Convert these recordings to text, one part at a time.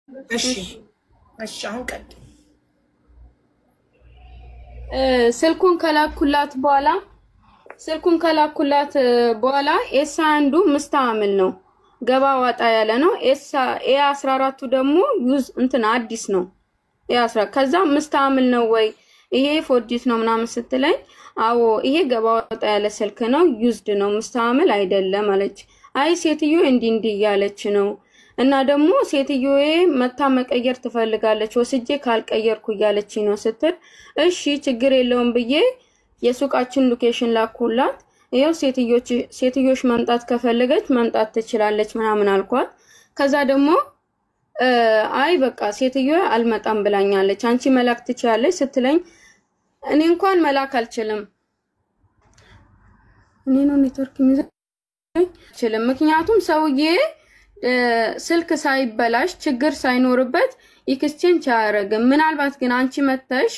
እሺ እሺ አሁን ቀጥ ስልኩን ከላኩላት በኋላ ኤስ አንዱ ምስተዓምል ነው ገባ ወጣ ያለ ነው። ኤ14ቱ ደግሞ ዩዝ እንትን አዲስ ነው። ኤ14 ከዛ ምስተዓምል ነው ወይ ይሄ ፎርጂት ነው ምናምን ስትለኝ አዎ ይሄ ገባ ወጣ ያለ ስልክ ነው ዩዝድ ነው ምስተዓምል አይደለም አለች። አይ ሴትዮ እንዲ ያለች ነው እና ደግሞ ሴትዮዬ መታ መቀየር ትፈልጋለች ወስጄ ካልቀየርኩ ያለች ነው ስትል እሺ ችግር የለውም ብዬ የሱቃችን ሎኬሽን ላኩላት። ይሄው ሴትዮሽ መምጣት ከፈለገች መምጣት ትችላለች ምናምን አልኳት። ከዛ ደግሞ አይ በቃ ሴትዮዋ አልመጣም ብላኛለች አንቺ መላክ ትችያለሽ ስትለኝ እኔ እንኳን መላክ አልችልም። እኔ ነው ኔትወርክ ይችላል ምክንያቱም ሰውዬ ስልክ ሳይበላሽ ችግር ሳይኖርበት ኤክስቼንጅ አያረግም። ምናልባት ግን አንቺ መተሽ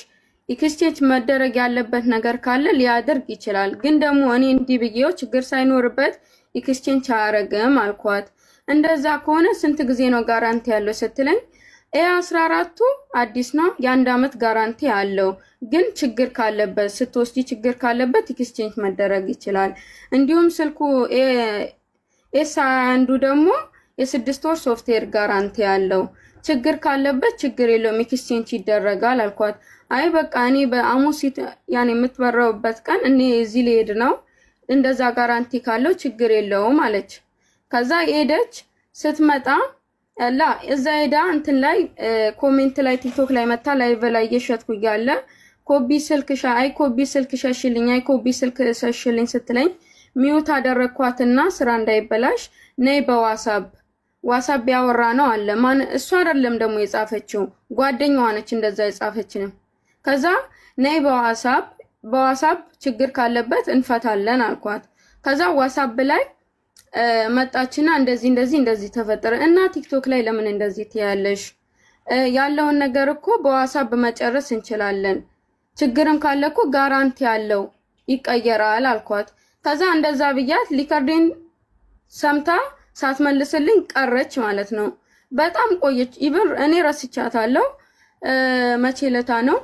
ኤክስቼንጅ መደረግ ያለበት ነገር ካለ ሊያደርግ ይችላል። ግን ደግሞ እኔ እንዲህ ብዬው ችግር ሳይኖርበት ኤክስቼንጅ አያረግም አልኳት። እንደዛ ከሆነ ስንት ጊዜ ነው ጋራንቲ ያለው ስትለኝ ኤ14ቱ አዲስ ነው የአንድ አመት ጋራንቲ አለው። ግን ችግር ካለበት ስትወስጂ ችግር ካለበት ኤክስቼንጅ መደረግ ይችላል። እንዲሁም ስልኩ ኤስ አንዱ ደግሞ የ6 ወር ሶፍትዌር ጋራንቲ አለው። ችግር ካለበት ችግር የለውም ኤክስቼንጅ ይደረጋል አልኳት። አይ በቃ እኔ በአሙሲት ያኔ የምትበረውበት ቀን እኔ እዚህ ልሄድ ነው እንደዛ ጋራንቲ ካለው ችግር የለውም አለች። ከዛ ሄደች ስትመጣ እዛ ሄዳ እንትን ላይ ኮሜንት ላይ ቲክቶክ ላይ መታ ላይቭ ላይ እየሸጥኩ ያለ ኮቢ ስልክ ሸሽልኝ አይ ኮቢ ስልክ ሸሽልኝ ስትለኝ ሚውት አደረኳትና ስራ እንዳይበላሽ ነይ በዋትስአፕ ያወራ ነው አለ። ማን እሷ አይደለም ደግሞ የጻፈችው ጓደኛዋ ነች እንደዛ የጻፈችው። ከዛ ነይ በዋትስአፕ ችግር ካለበት እንፈታለን አልኳት። ከዛ ዋትስአፕ ላይ መጣችና እንደዚህ ተፈጠረ እና ቲክቶክ ላይ ለምን እንደዚህ ትያለሽ? ያለውን ነገር እኮ በዋትስአፕ መጨረስ እንችላለን። ችግርም ካለ እኮ ጋራንቲ ያለው ይቀየራል አልኳት። ከዛ እንደዛ ብያት ሊከርዴን ሰምታ ሳትመልስልኝ ቀረች ማለት ነው። በጣም ቆየች። ኢቭን እኔ ረስቻታለሁ። መቼ ለታ ነው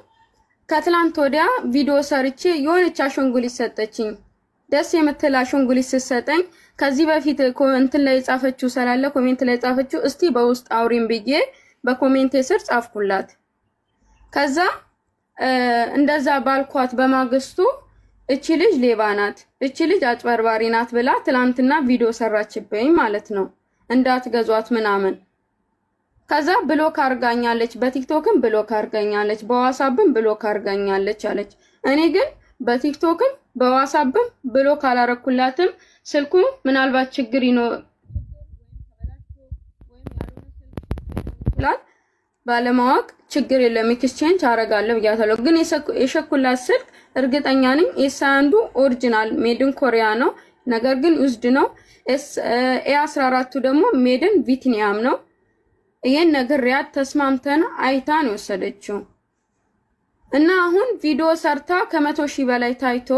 ከትላንት ወዲያ ቪዲዮ ሰርቼ የሆነች አሻንጉሊት ሰጠችኝ። ደስ የምትል አሻንጉሊት ስትሰጠኝ ከዚህ በፊት ኮሜንት ላይ ጻፈችው ሰላለ ኮሜንት ላይ ጻፈችው እስቲ በውስጥ አውሪን ብዬ በኮሜንት ስር ጻፍኩላት። ከዛ እንደዛ ባልኳት በማግስቱ እቺ ልጅ ሌባ ናት፣ እቺ ልጅ አጭበርባሪ ናት ብላ ትላንትና ቪዲዮ ሰራችብኝ ማለት ነው እንዳትገዟት ምናምን። ከዛ ብሎክ አርጋኛለች፣ በቲክቶክም ብሎክ አርጋኛለች፣ በዋትስአፕም ብሎክ አርጋኛለች አለች። እኔ ግን በቲክቶክም በዋትስአፕም ብሎክ አላረኩላትም። ስልኩ ምናልባት ችግር ባለማወቅ ችግር የለም ኤክስቼንጅ አረጋለሁ ብያታለሁ። ግን የሸኩላት ስልክ እርግጠኛ ነኝ ኤስ አንዱ ኦሪጂናል ሜድን ኮሪያ ነው፣ ነገር ግን ዩዝድ ነው። ኤ14ቱ ደግሞ ሜድን ቪትናም ነው። ይሄን ነገር ሪያት ተስማምተን አይታን ወሰደችው እና አሁን ቪዲዮ ሰርታ ከ100,000 በላይ ታይቶ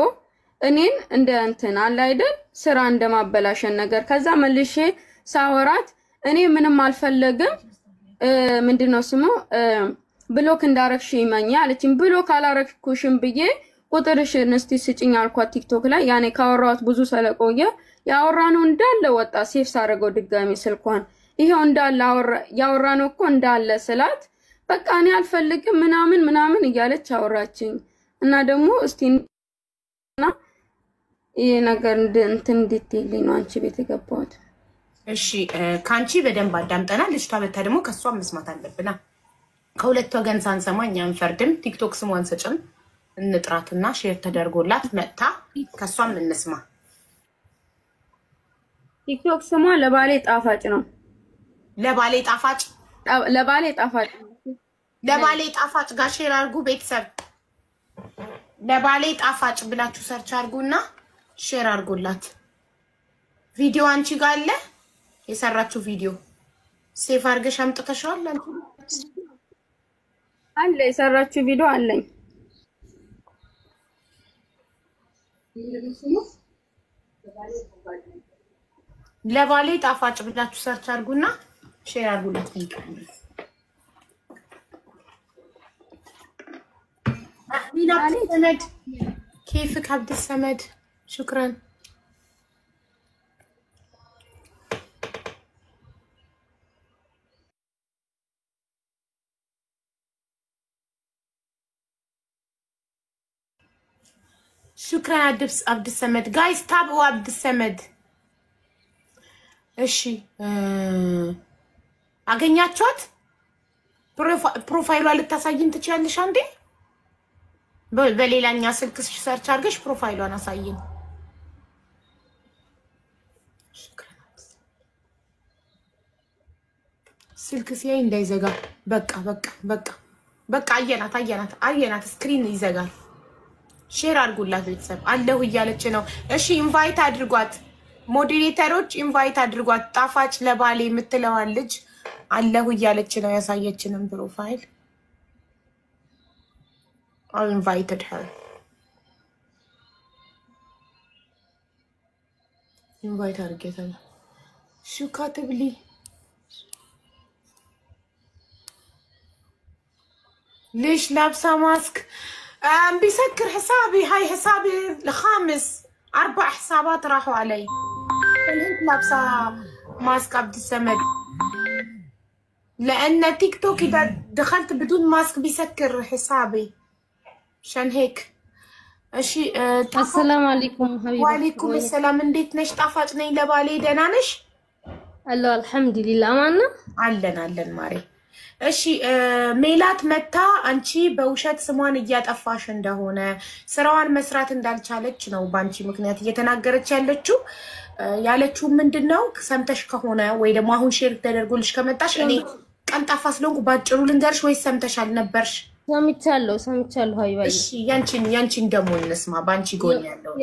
እኔን እንደ እንትን አለ አይደል ስራ እንደማበላሸን ነገር። ከዛ መልሼ ሳወራት እኔ ምንም አልፈለግም ምንድነው ስሙ ብሎክ እንዳረክሽ ይመኛ አለችኝ። ብሎክ አላረክኩሽም ብዬ ቁጥርሽን እስቲ ስጭኝ አልኳት ቲክቶክ ላይ። ያኔ ካወራሁት ብዙ ስለቆየ ያወራነው እንዳለ ወጣ። ሴፍ ሳረገው ድጋሚ ስልኳን ይሄው እንዳለ ያወራነው እኮ እንዳለ ስላት በቃ እኔ አልፈልግም ምናምን እያለች አወራችኝ። እና ደግሞ እስቲና ይሄ ነገር እንትን ዲቴይል ነው አንቺ ቤት የገባሁት። እሺ ካንቺ በደንብ አዳምጠናል። ልጅቷ መታ ደግሞ ከሷ መስማት አለብና ከሁለት ወገን ሳንሰማ እኛ አንፈርድም። ቲክቶክ ስሟን ሰጭን እንጥራትና ሼር ተደርጎላት መጣ ከሷም እንስማ። ቲክቶክ ስሟ ለባሌ ጣፋጭ ነው። ለባሌ ጣፋጭ ጋር ሼር አድርጉ ቤተሰብ። ለባሌ ጣፋጭ ብላችሁ ሰርች አድርጉና ሼር አድርጎላት። ቪዲዮ አንቺ ጋር አለ የሰራችሁ ቪዲዮ ሴፍ አድርገሽ አምጥተሻል አንቺ? አለ የሰራችሁ ቪዲዮ አለኝ። ለባሌ ጣፋጭ ብላችሁ ሰርች አድርጉና ሼር አድርጉላት። مين عبد السمد؟ كيفك عبد السمد؟ شكرا. شكرا عبد السمد. جايز تابعوا عبد السمد. እሺ አገኛችኋት? ፕሮፋይሏ ልታሳይን ትችያለሽ አንዴ? በሌላኛ ስልክ ሰርች አድርገሽ ፕሮፋይሏን አሳይን። ስልክ ሲያይ እንዳይዘጋ። በቃ አየናት ስክሪን ይዘጋል። ሼር አድርጉላት ቤተሰብ አለሁ እያለች ነው። እሺ ኢንቫይት አድርጓት ሞዴሬተሮች፣ ኢንቫይት አድርጓት። ጣፋጭ ለባሌ የምትለዋን ልጅ አለሁ እያለች ነው ያሳየችንን ፕሮፋይል። I invited her. ኢንቫይት አድርጌታለሁ። شو كاتب لي؟ ليش لابسه ماسك؟ بيسكر حسابي. هاي حسابي الخامس، 4 حسابات راحوا علي. هيك لابسه ماسك عبد السمد، لأن تيك توك إذا دخلت بدون ماسك بيسكر حسابي، عشان هيك. እሺ السلام عليكم حبيبي. وعليكم السلام። እንዴት ነሽ? ጣፋጭ ነኝ ለባሌ። ደህና ነሽ? አላህ አልሐምዱሊላህ። ማና አለን ማሬ። እሺ ሜላት መታ አንቺ በውሸት ስሟን እያጠፋሽ እንደሆነ ስራዋን መስራት እንዳልቻለች ነው ባንቺ ምክንያት እየተናገረች ያለችው። ያለችው ምንድነው? ሰምተሽ ከሆነ ወይ ደግሞ አሁን ሼር ተደርጎልሽ ከመጣሽ እኔ ቀንጣፋ ስለሆንኩ ባጭሩ ልንገርሽ ወይስ ሰምተሻል ነበርሽ? ሰምቻለሁ ሀይባይ። እሺ ያንቺን ደግሞ እንስማ ባንቺ ጎን ያለው።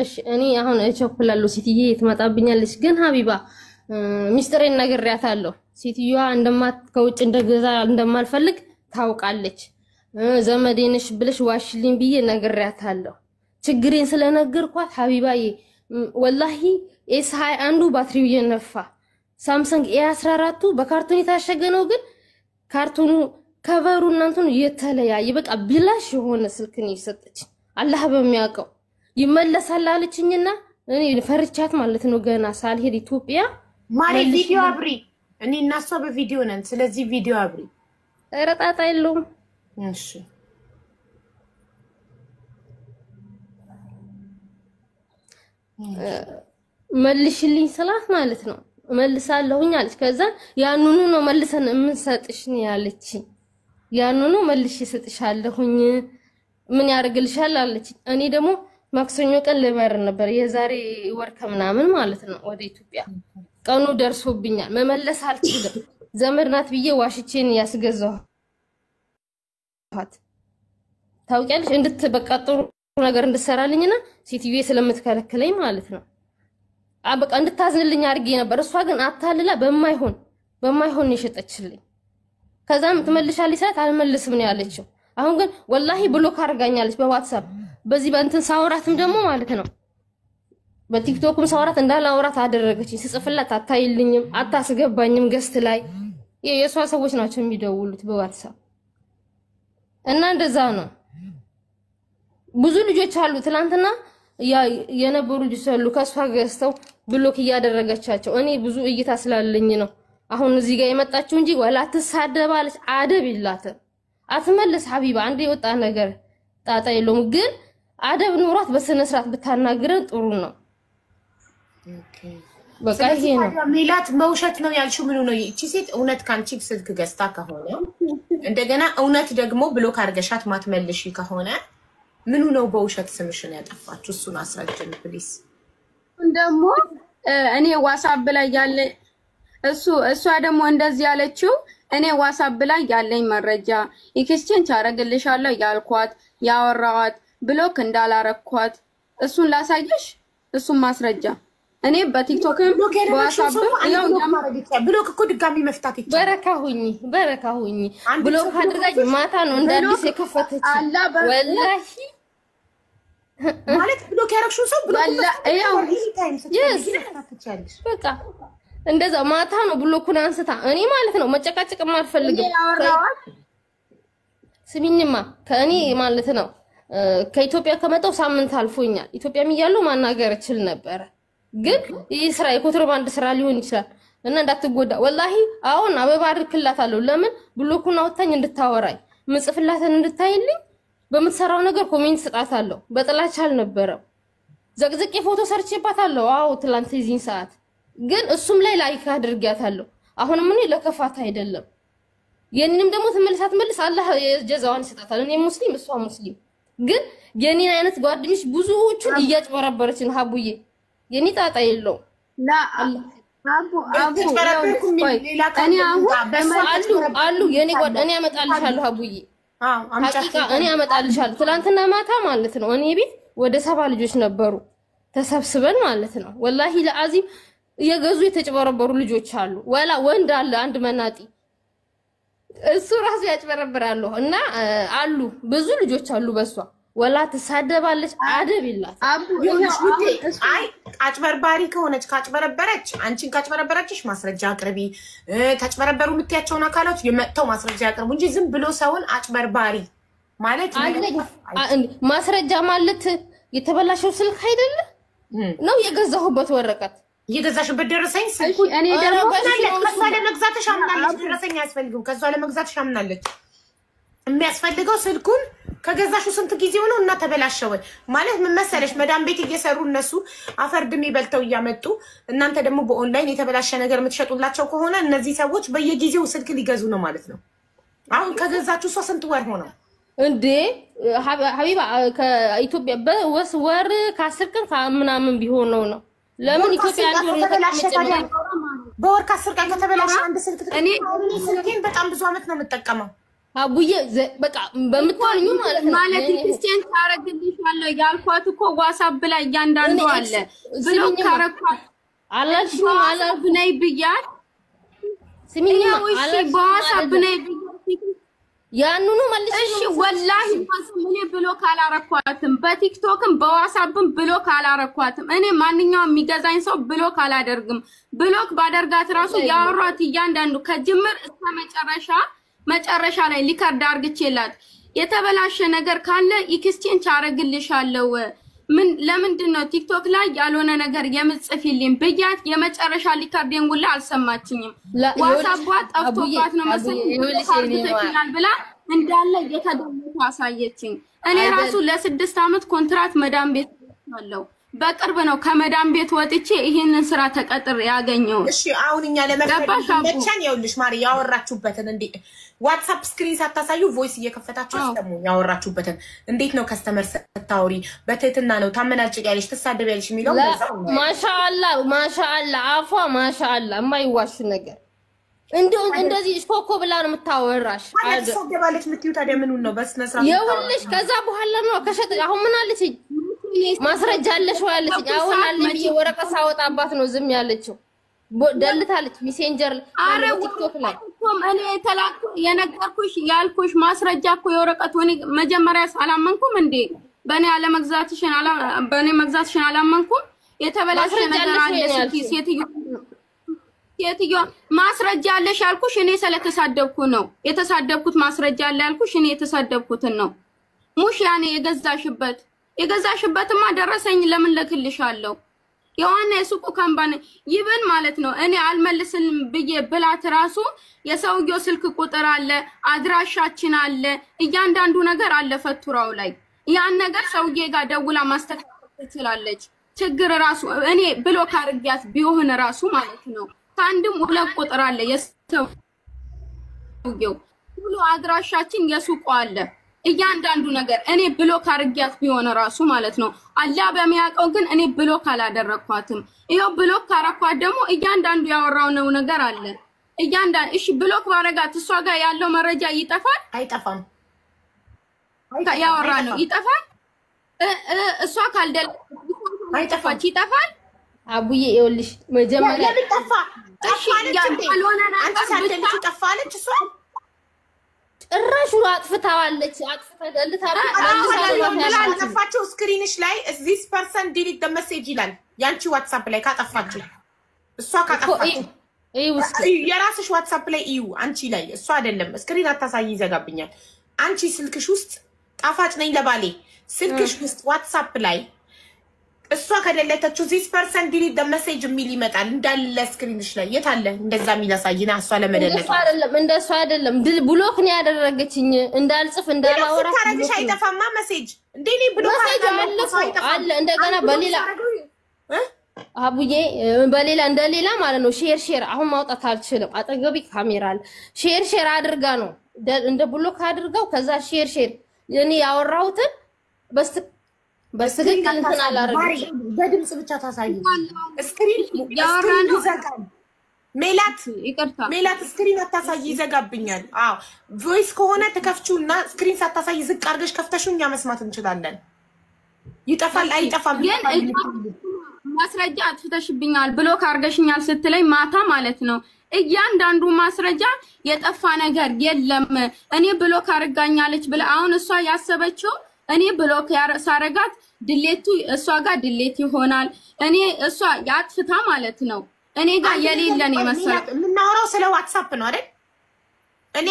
እሺ እኔ አሁን እቸኩላለሁ፣ ሴትዬ ትመጣብኛለች። ግን ሀቢባ ሚስጥሬን ነግሬያታለሁ። ሴትዮዋ ከውጭ እንደገዛ እንደማልፈልግ ታውቃለች። ዘመዴ ነሽ ብለሽ ዋሽልኝ ብዬ ነግሬያታለሁ። ችግሬን ስለነገርኳት ሀቢባዬ ወላሂ ኤስ21 ባትሪው የነፋ ሳምሰንግ ኤ14 በካርቶን የታሸገ ነው። ግን ካርቶኑ ከቨሩ እናንተን የተለያየ በቃ ብላሽ የሆነ ስልክ ነው የሰጠች። አላህ በሚያውቀው ይመለሳል አለችኝና እኔ ፈርቻት ማለት ነው። ገና ሳልሄድ ኢትዮጵያ ማሪ ቪዲዮ አብሪ። እኔ እና እሷ በቪዲዮ ነን። ስለዚህ ቪዲዮ አብሪ። ረጣጣ የለውም። እሺ መልሽልኝ ስላት ማለት ነው መልሳለሁኝ አለች። ከዛ ያንኑ ነው መልሰን የምንሰጥሽ ነው ያለች። ያንኑ መልሽ እሰጥሻለሁኝ ምን ያርግልሻል አለች። እኔ ደግሞ ማክሰኞ ቀን ልበር ነበር የዛሬ ወር ከምናምን ማለት ነው ወደ ኢትዮጵያ። ቀኑ ደርሶብኛል፣ መመለስ አልችልም። ዘመድ ናት ብዬ ዋሽቼን ያስገዛኋት ታውቂያለሽ። እንድትበቃጥሩ ነገር እንድሰራልኝና ሴትዬ ስለምትከለክለኝ ማለት ነው በቃ እንድታዝንልኝ አድርጌ ነበር። እሷ ግን አታልላ በማይሆን የሸጠችልኝ። ከዛም ትመልሻለች ሰዓት አልመልስም ነው ያለችው። አሁን ግን ወላሂ ብሎክ አድርጋኛለች በዋትስአፕ። በዚህ በእንትን ሳውራትም ደግሞ ማለት ነው በቲክቶክም ሳውራት እንዳላውራት አደረገችኝ። ስጽፍላት አታይልኝም፣ አታስገባኝም ገስት ላይ። የሷ ሰዎች ናቸው የሚደውሉት በዋትስአፕ እና እንደዛ ነው። ብዙ ልጆች አሉ ትላንትና የነበሩ ልጆች አሉ ከሷ ገስተው ብሎክ እያደረገቻቸው። እኔ ብዙ እይታ ስላለኝ ነው አሁን እዚህ ጋር የመጣችው እንጂ ወላ ትሳደባለች። አደብ ይላተ አትመልስ ሀቢባ። አንዴ የወጣ ነገር ጣጣ የለውም። ግን አደብ ኑሯት በስነ ስርዓት ብታናግረን ጥሩ ነው። በቃ ይሄ ነው። ሜላት መውሸት ነው ያልሽው ምኑ ነው? እቺ ሴት እውነት ካንቺ ስልክ ገዝታ ከሆነ እንደገና እውነት ደግሞ ብሎክ አድርገሻት ማትመልሺ ከሆነ ምኑ ነው በውሸት ስምሽን ያጠፋችሁ? እሱን አስረጅን ፕሊስ። ደግሞ እኔ ዋትስአፕ ላይ ያለ እሷ ደግሞ እንደዚህ ያለችው እኔ ዋትስአፕ ላይ ያለኝ መረጃ ኤክስቼንጅ አረግልሻለሁ ያልኳት ያወራዋት ብሎክ እንዳላረኳት እሱን ላሳየሽ። እሱን ማስረጃ እኔ በቲክቶክም በዋትስአፕም ብሎክ እኮ ድጋሚ መፍታት ይቻላል። በረካ ሁኚ ብሎክ አድርጋኝ ማታ ነው እንዳዲስ የከፈተች ወላሂ ማለት ብሎክ ያረግሽው ሰው ብሎክ በቃ እንደዛ ማታ ነው ብሎኩን አንስታ። እኔ ማለት ነው መጨቃጨቅ አልፈልግም። ስሚኝማ ከእኔ ማለት ነው ከኢትዮጵያ ከመጣው ሳምንት አልፎኛል። ኢትዮጵያም እያለሁ ማናገር እችል ነበር፣ ግን ይህ ስራ የኮንትሮባንድ ስራ ሊሆን ይችላል እና እንዳትጎዳ ወላሂ አሁን አበባ አድርክላታለሁ። ለምን ብሎኩን አውጥታኝ እንድታወራኝ ምጽፍላትን እንድታይልኝ በምትሰራው ነገር ኮሜንት ሰጣታለሁ። በጥላቻ አልነበረም። ዘቅዝቄ ፎቶ ሰርቼባታለሁ። አዎ ትላንት እዚህን ሰዓት ግን እሱም ላይ ላይክ አድርጊያታለሁ። አሁንም እኔ ለከፋት አይደለም። የኔንም ደግሞ ትመልስ አላህ የጀዛዋን ይሰጣታል። እኔ ሙስሊም እሷ ሙስሊም፣ ግን የኔን አይነት ጓደኞች ብዙዎቹን እያጭበረበረች ነው። ሀቡዬ የኔ ጣጣ የለው ላ አቡ አሉ የኔ ጓደኛ እኔ አመጣልሻለሁ። ሀቡዬ ሐቂቃ እኔ አመጣልሻለሁ። ትላንትና ማታ ማለት ነው እኔ ቤት ወደ 7 ልጆች ነበሩ ተሰብስበን ማለት ነው። ወላሂ ለአዚም የገዙ የተጨበረበሩ ልጆች አሉ። ወላ ወንድ አለ አንድ መናጢ እሱ ራሱ ያጭበረብራሉ እና አሉ ብዙ ልጆች አሉ። በሷ ወላ ትሳደባለች አደብ ይላት። አይ አጭበርባሪ ከሆነች ካጭበረበረች አንቺን ካጭበረበረችሽ ማስረጃ አቅርቢ። ተጭበረበሩ ልትያቸውን አካላት የመጣው ማስረጃ ያቅርቡ እንጂ ዝም ብሎ ሰውን አጭበርባሪ ማለት ማስረጃ ማለት የተበላሸው ስልክ አይደለ ነው የገዛሁበት ወረቀት የገዛሽበት ደረሰኝ ስልኩ እኔ ደግሞ ከሷ ለመግዛትሽ አምናለች። ደረሰኝ አያስፈልግም። ከሷ ለመግዛትሽ አምናለች። የሚያስፈልገው ስልኩን ከገዛሽው ስንት ጊዜው ነው እና ተበላሸው ማለት ምን መሰለሽ፣ መዳም ቤት እየሰሩ እነሱ አፈር ድሜ በልተው እያመጡ እናንተ ደግሞ በኦንላይን የተበላሸ ነገር የምትሸጡላቸው ከሆነ እነዚህ ሰዎች በየጊዜው ስልክ ሊገዙ ነው ማለት ነው። አሁን ከገዛችሁ እሷ ስንት ወር ሆነው እንዴ ሀቢባ ከኢትዮጵያ በወር ከ10 ቀን ከምናምን ቢሆን ነው። ለምን ኢትዮጵያ በወር ከ10 ቀን ከተበላሸ አንድ ስልክ እኔ ስልኬን በጣም ብዙ አመት ነው የምጠቀመው። አቡዬ በቃ በምትዋልኙ ማለት ነው ኤክስቼንጅ አረግልሻለሁ ያልኳት እኮ ዋትስአፕ ላይ እያንዳንዱ አለ ብሎ ካረኳት አላልሽም ዋትስአፕ ነይ ብያት ስሚኛ አላልሽም በዋትስአፕ ነይ ብያት ያንኑ መልሽ። እሺ ወላሂ ምን ብሎ ካላረኳትም በቲክቶክም በዋትስአፕም ብሎ ካላረኳትም እኔ ማንኛውም የሚገዛኝ ሰው ብሎ ካላደርግም ብሎክ ባደርጋት ራሱ ያወራት እያንዳንዱ ከጅምር እስከ መጨረሻ ላይ ሊከርድ አርግቼላት የተበላሸ ነገር ካለ ኤክስቼንጅ አረግልሻለሁ። ምን ለምንድን ነው ቲክቶክ ላይ ያልሆነ ነገር የምጽፊልኝ ብያት የመጨረሻ ሊከርዴን ሁላ አልሰማችኝም። ዋትስአፕ ጠፍቶባት ነው መሰለኝ ብላ እንዳለ የተደመጠ አሳየችኝ። እኔ ራሱ ለ6 አመት ኮንትራት መዳም ቤት አለው። በቅርብ ነው ከመዳም ቤት ወጥቼ ይሄንን ስራ ተቀጥር ያገኘው። እሺ አሁን እኛ ለመከታተል ይኸውልሽ ማሪ ያወራችሁበትን እንዴ ዋትስአፕ ስክሪን ሳታሳዩ ቮይስ እየከፈታችሁ አስተሙ። ያወራችሁበትን እንዴት ነው ከስተመር ስታወሪ በትህትና ነው ታመናጭቂያለሽ ትሳደቢያለሽ የሚለው ለዛው ማሻአላ አፏ ማሻአላ የማይዋሽ ነገር እንደዚህ ስኮኮ ብላ ነው የምታወራሽ። ትሳደባለች የምትይው ታዲያ ምኑን ነው በስነ ስርዓት ይኸውልሽ ከዛ በኋላ ነው ከሸጥ አሁን ምን አለች ማስረጃ አለሽ ወይ አለች። አሁን አለኝ ወረቀት ሳወጣባት ነው ዝም ያለችው። ደልታለች ሜሴንጀር ቲክቶክ ላይ እኔ ተላኩ የነገርኩሽ ያልኩሽ ማስረጃ እኮ የወረቀት ወኔ መጀመሪያ አላመንኩም እንዴ በእኔ መግዛትሽን አላመንኩም። የተበላሸ ነገር አለ ሴትዮ ማስረጃ አለሽ ያልኩሽ እኔ ስለተሳደብኩ ነው። የተሳደብኩት ማስረጃ አለ ያልኩሽ እኔ የተሳደብኩትን ነው። ሙሽ ያኔ የገዛሽበትማ ደረሰኝ ለምን ልክልሻለሁ? የዋና የሱቁ ካምፓኒ ይብን ማለት ነው። እኔ አልመልስልም ብዬ ብላት ራሱ የሰውየው ስልክ ቁጥር አለ፣ አድራሻችን አለ፣ እያንዳንዱ ነገር አለ ፈቱራው ላይ። ያን ነገር ሰውዬ ጋር ደውላ ማስተካከል ትችላለች። ችግር ራሱ እኔ ብሎክ አድርጊያት ቢሆን ራሱ ማለት ነው ከአንድም 2 ቁጥር አለ የሰውየው ሁሉ አድራሻችን የሱቁ አለ እያንዳንዱ ነገር እኔ ብሎክ አድርጊያት ቢሆን ራሱ ማለት ነው። አላህ በሚያውቀው ግን እኔ ብሎክ አላደረኳትም። ይሄው ብሎክ ካረኳት ደግሞ እያንዳንዱ ያወራው ነው ነገር አለ እያንዳንዱ። እሺ ብሎክ ባረጋት እሷ ጋር ያለው መረጃ ይጠፋል አይጠፋም? ያወራ ነው ይጠፋል። እሷ ካልደለ አይጠፋች ይጠፋል። አቡዬ ይኸውልሽ መጀመሪያ ለምን ጠፋ ያልሆነ ነገር ጠፋለች እሷ ጭራሽ አጥፍታዋለች። አጥፍታለች። ስክሪንሽ ላይ this person delete the message ይላል። ያንቺ ዋትስአፕ ላይ ካጠፋችሁ እሷ ካጠፋችሁ የራስሽ ዋትስአፕ ላይ እዩ። አንቺ ላይ እሷ አይደለም ስክሪን አታሳይ ይዘጋብኛል። አንቺ ስልክሽ ውስጥ ጣፋጭ ነኝ ለባሌ ስልክሽ ውስጥ ዋትስአፕ ላይ እሷ ከደለተችው this person delete the message የሚል ይመጣል እንዳለ ስክሪንሽ ላይ የት አለ እንደዛ የሚላሳይና እሷ ለመደለች እንደሱ አይደለም ብሎክ ነው ያደረገችኝ እንዳልጽፍ እንዳላወራ ታረግሽ አይጠፋማ ሜሴጅ እንደኔ ብሎክ አለ እንደገና በሌላ አቡዬ በሌላ እንደሌላ ማለት ነው ሼር አሁን ማውጣት አልችልም አጠገቢ ካሜራ አለ ሼር አድርጋ ነው እንደ ብሎክ አድርጋው ከዛ ሼር እኔ ያወራሁትን በስትክክል እንትን አላረገችም በድምጽ ብቻ ታሳይ ስክሪን ያወራነው ሜላት ይቅርታ ሜላት ስክሪን አታሳይ ይዘጋብኛል አዎ ቮይስ ከሆነ ተከፍቹና ስክሪን ሳታሳይ ዝቅ አርገሽ ከፍተሽኛ መስማት እንችላለን ይጠፋል አይጠፋም ማስረጃ አጥፍተሽብኛል ብሎክ አርገሽኛል ስትለኝ ማታ ማለት ነው እያንዳንዱ ማስረጃ የጠፋ ነገር የለም እኔ ብሎክ አርጋኛለች ብለ አሁን እሷ ያሰበችው እኔ ብሎክ ሳረጋት ድሌቱ እሷ ጋር ድሌት ይሆናል እኔ እሷ ያጥፍታ ማለት ነው እኔ ጋር የሌለን ይመስላል ምናወራው ስለ ዋትስአፕ ነው አይደል እኔ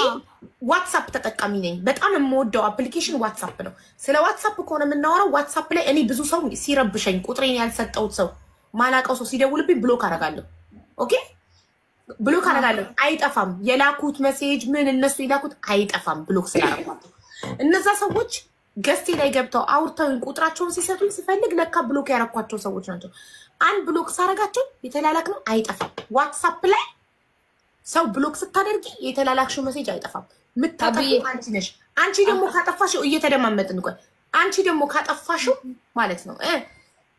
ዋትስአፕ ተጠቃሚ ነኝ በጣም የምወደው አፕሊኬሽን ዋትስአፕ ነው ስለ ዋትስአፕ ከሆነ ምናወራው ዋትስአፕ ላይ እኔ ብዙ ሰው ሲረብሸኝ ቁጥሬን ያልሰጠውት ሰው ማላቀው ሰው ሲደውልብኝ ብሎክ አረጋለሁ ኦኬ ብሎክ አረጋለሁ አይጠፋም የላኩት ሜሴጅ ምን እነሱ ይላኩት አይጠፋም ብሎክ ስላረጋለሁ እነዛ ሰዎች ገስቴ ላይ ገብተው አውርተው ቁጥራቸውን ሲሰጡኝ ሲፈልግ ለካ ብሎክ ያረኳቸው ሰዎች ናቸው አንድ ብሎክ ሳረጋቸው የተላላክነው አይጠፋም ዋትስአፕ ላይ ሰው ብሎክ ስታደርጊ የተላላክሽው ሜሴጅ አይጠፋም ምታጠፊው አንቺ ነሽ አንቺ ደግሞ ካጠፋሽው እየተደማመጥን እንኳን አንቺ ደግሞ ካጠፋሽው ማለት ነው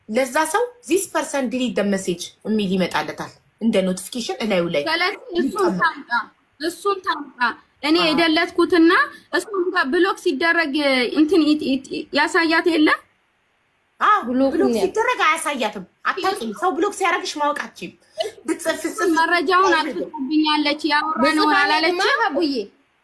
ለዛ ሰው this person delete the message የሚል ይመጣለታል እንደ ኖቲፊኬሽን እላዩ ላይ እሱን ታምጣ እኔ የደለትኩትና እሱን ብሎክ ሲደረግ እንትን ያሳያት የለ ብሎክ ሲደረግ አያሳያትም አታውቂም ሰው ብሎክ ሲያረግሽ ማወቃችን ብትጽፍ መረጃውን አጥፍቶብኛለች ያወራነው አላለች አቡዬ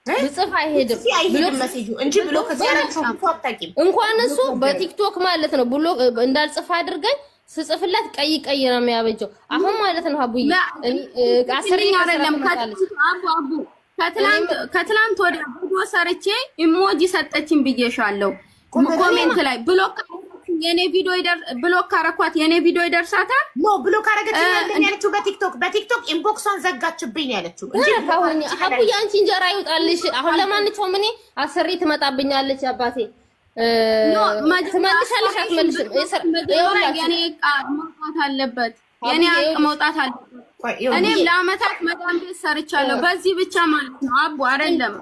ብጽፍ አይሄድም ሜሴጁ እንጂ ብሎክ ሲያረግሽ አታውቂም እንኳን እሱ በቲክቶክ ማለት ነው ብሎክ እንዳልጽፍ አድርገኝ ስጽፍላት ቀይ ነው የሚያበጀው አሁን ማለት ነው አቡዬ እኔ አስሪኝ አይደለም አቡ ከትላንት ወደ ቪዲዮ ሰርቼ ኢሞጂ ሰጠችኝ ብዬሻለሁ ኮሜንት ላይ ብሎክ የኔ ቪዲዮ ብሎክ ካረኳት የኔ ቪዲዮ ይደርሳታል ኖ ብሎክ አረገችኝ ያለችው በቲክቶክ ኢንቦክሷን ዘጋችብኝ ያለችው እንጂ አቡዬ አንቺ እንጀራ ይውጣልሽ አሁን ለማንኛውም እኔ አስሪ ትመጣብኛለች አባቴ ትመልሻለሽ አትመልሽም የኔ መውጣት አለበት የኔ መውጣት አለበት እኔም ለአመታት መዳም ቤት ሰርቻለሁ በዚህ ብቻ ማለት ነው አቡ አይደለም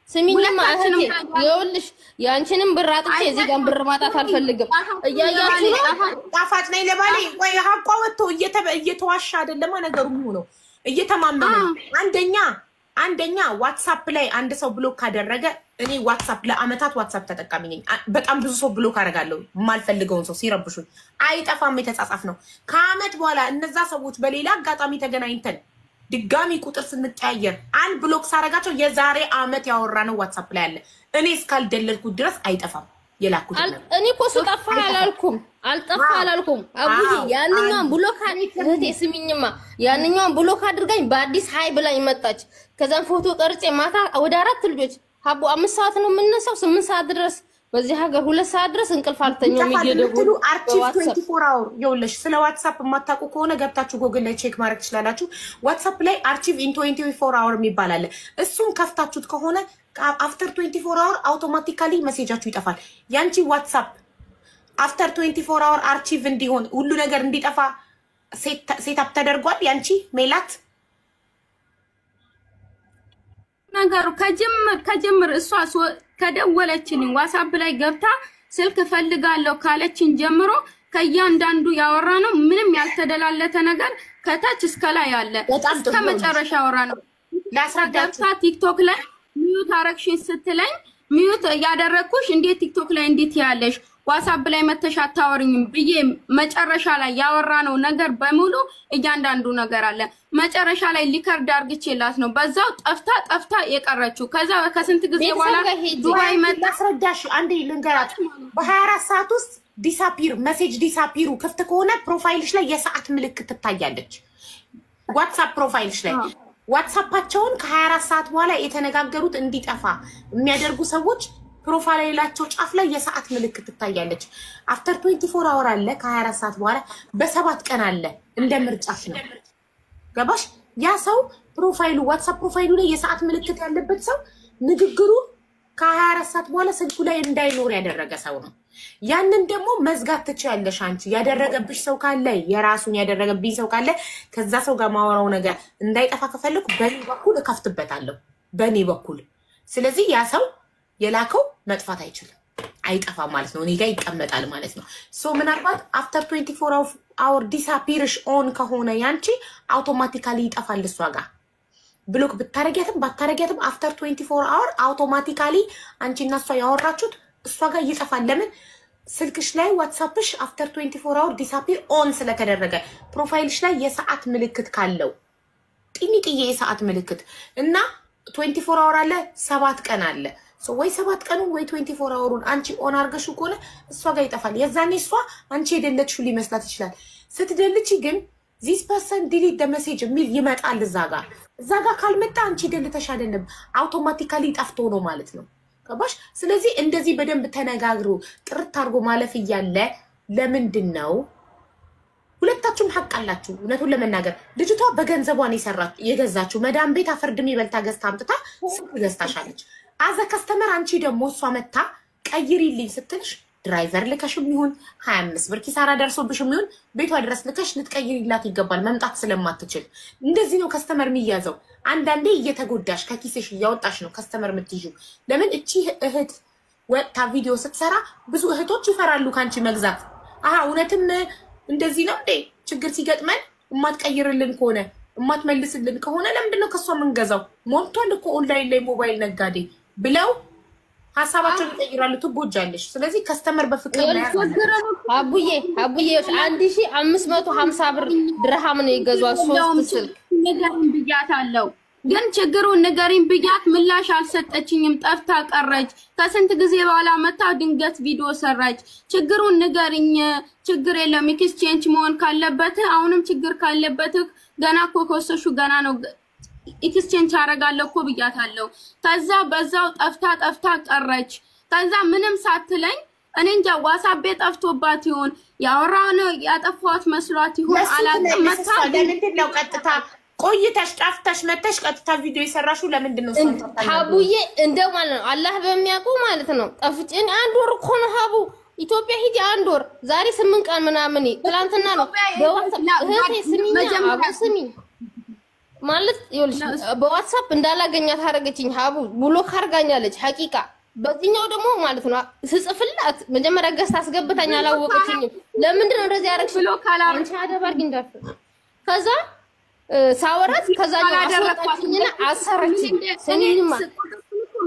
ስሚኝማ እህቴ ይኸውልሽ ያንቺንም ብር አጥቼ እዚህ ጋር ብር ማጣት አልፈልግም እያያችሁ ጣፋጭ ነኝ ለባሌ ወይ ሀቋ ወጥቶ እየተዋሻ አይደለም ነገሩ ነው እየተማመነ አንደኛ ዋትስአፕ ላይ አንድ ሰው ብሎክ ካደረገ እኔ ዋትስአፕ ለአመታት ዋትስአፕ ተጠቃሚ ነኝ በጣም ብዙ ሰው ብሎክ አደርጋለሁ ማልፈልገውን ሰው ሲረብሹኝ አይጠፋም የተጻጻፍ ነው ከአመት በኋላ እነዛ ሰዎች በሌላ አጋጣሚ ተገናኝተን ድጋሚ ቁጥር ስንቀያየር አንድ ብሎክ ሳረጋቸው የዛሬ አመት ያወራነው ዋትስአፕ ላይ አለ እኔ እስካልደለልኩት ድረስ አይጠፋም የላኩት እኔ እኮ ጠፋ አላልኩም አቡዬ ያንኛውን ብሎክ እህቴ ስሚኝማ ያንኛውን ብሎክ አድርጋኝ በአዲስ ሃይ ብላኝ መጣች ከዛም ፎቶ ቀርጬ ማታ ወደ 4 ልጆች አቡ 5 ሰዓት ነው የምነሳው 8 ሰዓት ድረስ በዚህ ሀገር 2 ሰዓት ድረስ እንቅልፍ አልተኛም ይገደቡ አርቺቭ 24 hour ይኸውልሽ ስለ ዋትስአፕ የማታውቁ ከሆነ ገብታችሁ ጎግል ላይ ቼክ ማድረግ ትችላላችሁ ዋትስአፕ ላይ አርቺቭ ኢን 24 hour የሚባል አለ እሱን ከፍታችሁት ከሆነ after 24 hour automatically ሜሴጃችሁ ይጠፋል ያንቺ ዋትስአፕ after 24 hour አርቺቭ እንዲሆን ሁሉ ነገር እንዲጠፋ ሴትአፕ ተደርጓል ያንቺ ሜላት ነገሩ ከጀምር እሷ ከደወለችኝ ዋትስአፕ ላይ ገብታ ስልክ ፈልጋለሁ ካለችን ጀምሮ ከያንዳንዱ ያወራነው ምንም ያልተደላለተ ነገር ከታች እስከ ላይ አለ እስከ መጨረሻ ያወራነው ላስረዳችሁ ቲክቶክ ላይ ሚዩት አረክሽን ስትለኝ ሚዩት ያደረኩሽ እንዴት ቲክቶክ ላይ እንዴት ያለሽ ዋትስአፕ ላይ መተሽ አታወሪኝም ብዬ መጨረሻ ላይ ያወራነው ነገር በሙሉ እያንዳንዱ ነገር አለ መጨረሻ ላይ ሊከርድ አርግቼላት ነው በዛው ጠፍታ የቀረችው ከዛ ከስንት ጊዜ በኋላ ዱባይ ማስረዳሽ አንዴ ልንገራት በ24 ሰዓት ውስጥ ዲሳፒር ሜሴጅ ዲሳፒሩ ክፍት ከሆነ ፕሮፋይልሽ ላይ የሰዓት ምልክት ትታያለች ዋትስአፕ ፕሮፋይልሽ ላይ ዋትስአፓቸውን ከ24 ሰዓት በኋላ የተነጋገሩት እንዲጠፋ የሚያደርጉ ሰዎች ፕሮፋይላቸው ጫፍ ላይ የሰዓት ምልክት ትታያለች። አፍተር 24 አወር አለ ከ24 ሰዓት በኋላ በ7 ቀን አለ። እንደ ምርጫሽ ነው። ገባሽ? ያ ሰው ፕሮፋይሉ ዋትስአፕ ፕሮፋይሉ ላይ የሰዓት ምልክት ያለበት ሰው ንግግሩ ከ24 ሰዓት በኋላ ስልኩ ላይ እንዳይኖር ያደረገ ሰው ነው። ያንን ደግሞ መዝጋት ትችያለሽ አንቺ። ያደረገብሽ ሰው ካለ የራሱን ያደረገብኝ ሰው ካለ ከዛ ሰው ጋር ማወራው ነገር እንዳይጠፋ ከፈለኩ በኔ በኩል እከፍትበታለሁ በኔ በኩል። ስለዚህ ያ ሰው የላከው መጥፋት አይችልም፣ አይጠፋም ማለት ነው። እኔ ጋር ይቀመጣል ማለት ነው። ሶ ምናልባት አፍተር 24 አወር ዲስአፒርሽ ኦን ከሆነ ያንቺ አውቶማቲካሊ ይጠፋል እሷ ጋር። ብሎክ ብታረጊያትም ባታረጊያትም አፍተር 24 አወር አውቶማቲካሊ አንቺ እና እሷ ያወራችሁት እሷ ጋር ይጠፋል። ለምን? ስልክሽ ላይ ዋትስአፕሽ አፍተር 24 አወር ዲስአፒር ኦን ስለተደረገ ፕሮፋይልሽ ላይ የሰዓት ምልክት ካለው ጥኒጥዬ የሰዓት ምልክት እና 24 አወር አለ 7 ቀን አለ። ወይ 7 ቀኑን ወይ 24 አወሩን አንቺ ኦን አርገሽ ከሆነ እሷ ጋር ይጠፋል። የዛኔ እሷ አንቺ የደለችው ሊመስላት ይችላል። ስትደልቺ ግን ዚስ ፐርሰን ዲሊት ደ ሜሴጅ የሚል ይመጣል እዛ ጋር ካልመጣ አንቺ ደልተሽ አይደለም አውቶማቲካሊ ጠፍቶ ነው ማለት ነው። ገባሽ? ስለዚህ እንደዚህ በደንብ ተነጋግሩ ጥርት አድርጎ ማለፍ እያለ ለምንድን ነው ሁለታችሁም ሐቅ አላችሁ። እውነቱን ለመናገር ልጅቷ በገንዘቧን የገዛችው መዳም ቤት አፈርድም ይበልታ ገዝታ አምጥታ ስልክ ገዝታሻለች። አዘ ከስተመር አንቺ ደግሞ እሷ መታ ቀይሪልኝ ስትልሽ ድራይቨር ልከሽም ይሁን 25 ብር ኪሳራ ደርሶብሽም ይሁን ቤቷ ድረስ ልከሽ ልትቀይሪላት ይገባል፣ መምጣት ስለማትችል። እንደዚህ ነው ከስተመር የሚያዘው። አንዳንዴ እየተጎዳሽ ከኪስሽ እያወጣሽ ነው ከስተመር የምትይዥው። ለምን እቺ እህት ወጣ ቪዲዮ ስትሰራ ብዙ እህቶች ይፈራሉ ካንቺ መግዛት። እውነትም እንደዚህ ነው እንዴ? ችግር ሲገጥመን እማትቀይርልን ከሆነ እማትመልስልን ከሆነ ለምንድን ነው ከሷ የምንገዛው? ሞልቷል እኮ ኦንላይን ላይ ሞባይል ነጋዴ ብለው ሀሳባቸውን ይቀይራሉ። ትጎጃለሽ። ስለዚህ ከስተመር በፍቅር አቡዬ 1550 ብር ድርሃም ነው ይገዟል። 3 ስልክ ንገሪኝ ብያታለሁ፣ ግን ችግሩን ንገሪኝ ብያት ምላሽ አልሰጠችኝም። ጠፍታ ቀረች። ከስንት ጊዜ በኋላ መታ ድንገት ቪዲዮ ሰራች። ችግሩን ንገሪኝ። ችግር የለም ኤክስቼንጅ መሆን ካለበት አሁንም ችግር ካለበት ገና እኮ ከወሰሹ ገና ነው ኤክስቼንጅ አደርጋለሁ እኮ ብያታለሁ። ከዛ በዛው ጠፍታ ቀረች። ከዛ ምንም ሳትለኝ እኔ እንጃ ዋትስአፕ ጠፍቶባት ይሆን ያወራነው ያጠፋት መስሏት ይሆን አላውቅም። መታ ለምንድን ነው ቀጥታ ቆይተሽ ጠፍተሽ መተሽ ቀጥታ ቪዲዮ የሰራሽው ለምንድን ነው? ሀቡዬ እንደው ማለት ነው አላህ በሚያውቀው ማለት ነው ጠፍቼን 1 ወር እኮ ነው ሀቡ ኢትዮጵያ ሂጂ 1 ወር ዛሬ 8 ቀን ምናምን ትላንትና ነው በዋትስአፕ እህቴ ስሚኝ ማለት ይኸውልሽ በዋትስአፕ እንዳላገኛት አደረገችኝ። ሀቡ ብሎክ አድርጋኛለች ሐቂቃ። በዚህኛው ደግሞ ማለት ነው ስጽፍላት መጀመሪያ ገዝታ አስገብታኝ አላወቀችኝም። ለምንድን ነው እንደዚህ ያደረግሽ? ብሎክ አንቺ አደባርግ እንዳፍ ከዛ ሳወራት ከዛኛው አስወጣችኝና አሰረችኝ። ስሚኝማ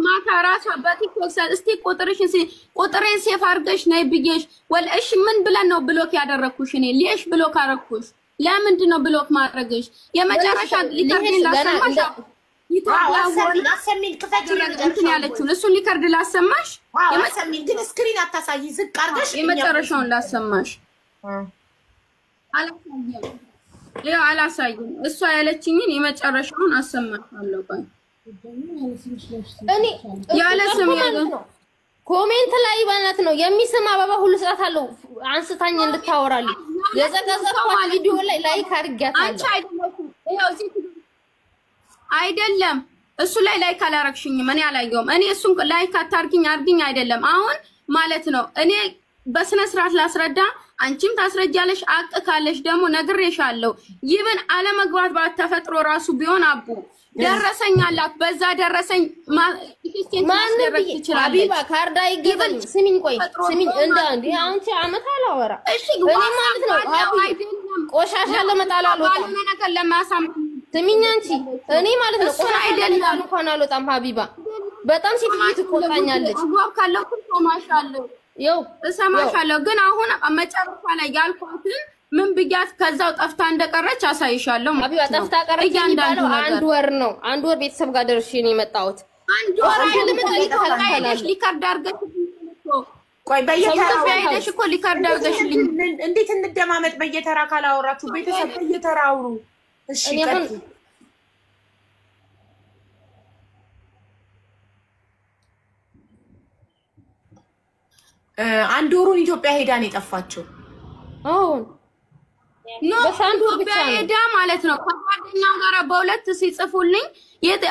ማታ ራሷ በቲክቶክ እስቲ ቁጥሬን ሴፍ አድርገሽ ነይ ብዬሽ ወልእሺ ምን ብለን ነው ብሎክ ያደረኩሽ? እኔ ሊሽ ብሎክ አደረኩሽ? ለምንድን ነው ብሎክ ማድረግሽ? የመጨረሻ ሊከርድ ላሰማሽ አሰሚን ክፈት እንትን ያለችውን እሱን ሊከርድ ላሰማሽ። የመሰሚን ግን ስክሪን አታሳይ፣ ዝቅ አድርገሽ የመጨረሻውን ላሰማሽ። አላሳይም። እሷ ያለችኝን የመጨረሻውን አሰማሻለሁ። ቆይ እኔ ያለ ስም ኮሜንት ላይ ማለት ነው የሚስም አበባ ሁሉ ሰዓት አለው አንስታኝ እንድታወራልኝ የዘጋዘኳት ቪዲዮ ላይ ላይክ አድርጊያታለሁ። አይደለም እሱ ላይ ላይክ አላረግሽኝም፣ እኔ አላየሁም። እኔ እሱን ላይክ አታርጊኝ አርጊኝ አይደለም አሁን ማለት ነው። እኔ በስነ ስርዓት ላስረዳ፣ አንቺም ታስረጃለሽ። አቅ ካለሽ ደግሞ ነግሬሻለሁ። ይብን አለመግባት ባተፈጥሮ ራሱ ቢሆን አቡ ደረሰኝ አላት። በዛ ደረሰኝ ማን ይችላል? ሀቢባ ካርዳ ይገባል። ስሚኝ ቆይ ስሚኝ እንደ አንቺ አመት አላወራ እኔ ማለት ነው ቆሻሻ ለመጣል አልወጣም ነገር ለማሳም ስሚኝ አንቺ እኔ ማለት ነው ቆሻሻ አይደለም እንኳን አልወጣም። ሀቢባ በጣም ሴትዬ ትቆጣኛለች። አግባብ ካለው ማሻአለው ይው እሰማሻለሁ። ግን አሁን መጨረሻ ላይ ያልኳትን ምን ብያት ከዛው ጠፍታ እንደቀረች አሳይሻለሁ። ሀቢባ ጠፍታ ቀረች የሚባለው 1 ወር ነው። 1 ወር ቤተሰብ ጋር ደርሼ ነው የመጣሁት። 1 ወር አይደለም ሊከርድ አድርገሽ ቆይ በየተራ ሄደሽ እኮ ሊከርድ አድርገሽልኝ እንዴት እንደማመጥ በየተራ ካላወራችሁ ቤተሰብ በየተራ አውሩ። እሺ አንድ ወሩን ኢትዮጵያ ሄዳ ነው የጠፋችው። አሁን ኖ ኢትዮጵያ ሄዳ ማለት ነው። ከጓደኛው ጋር በሁለት ሲጽፉልኝ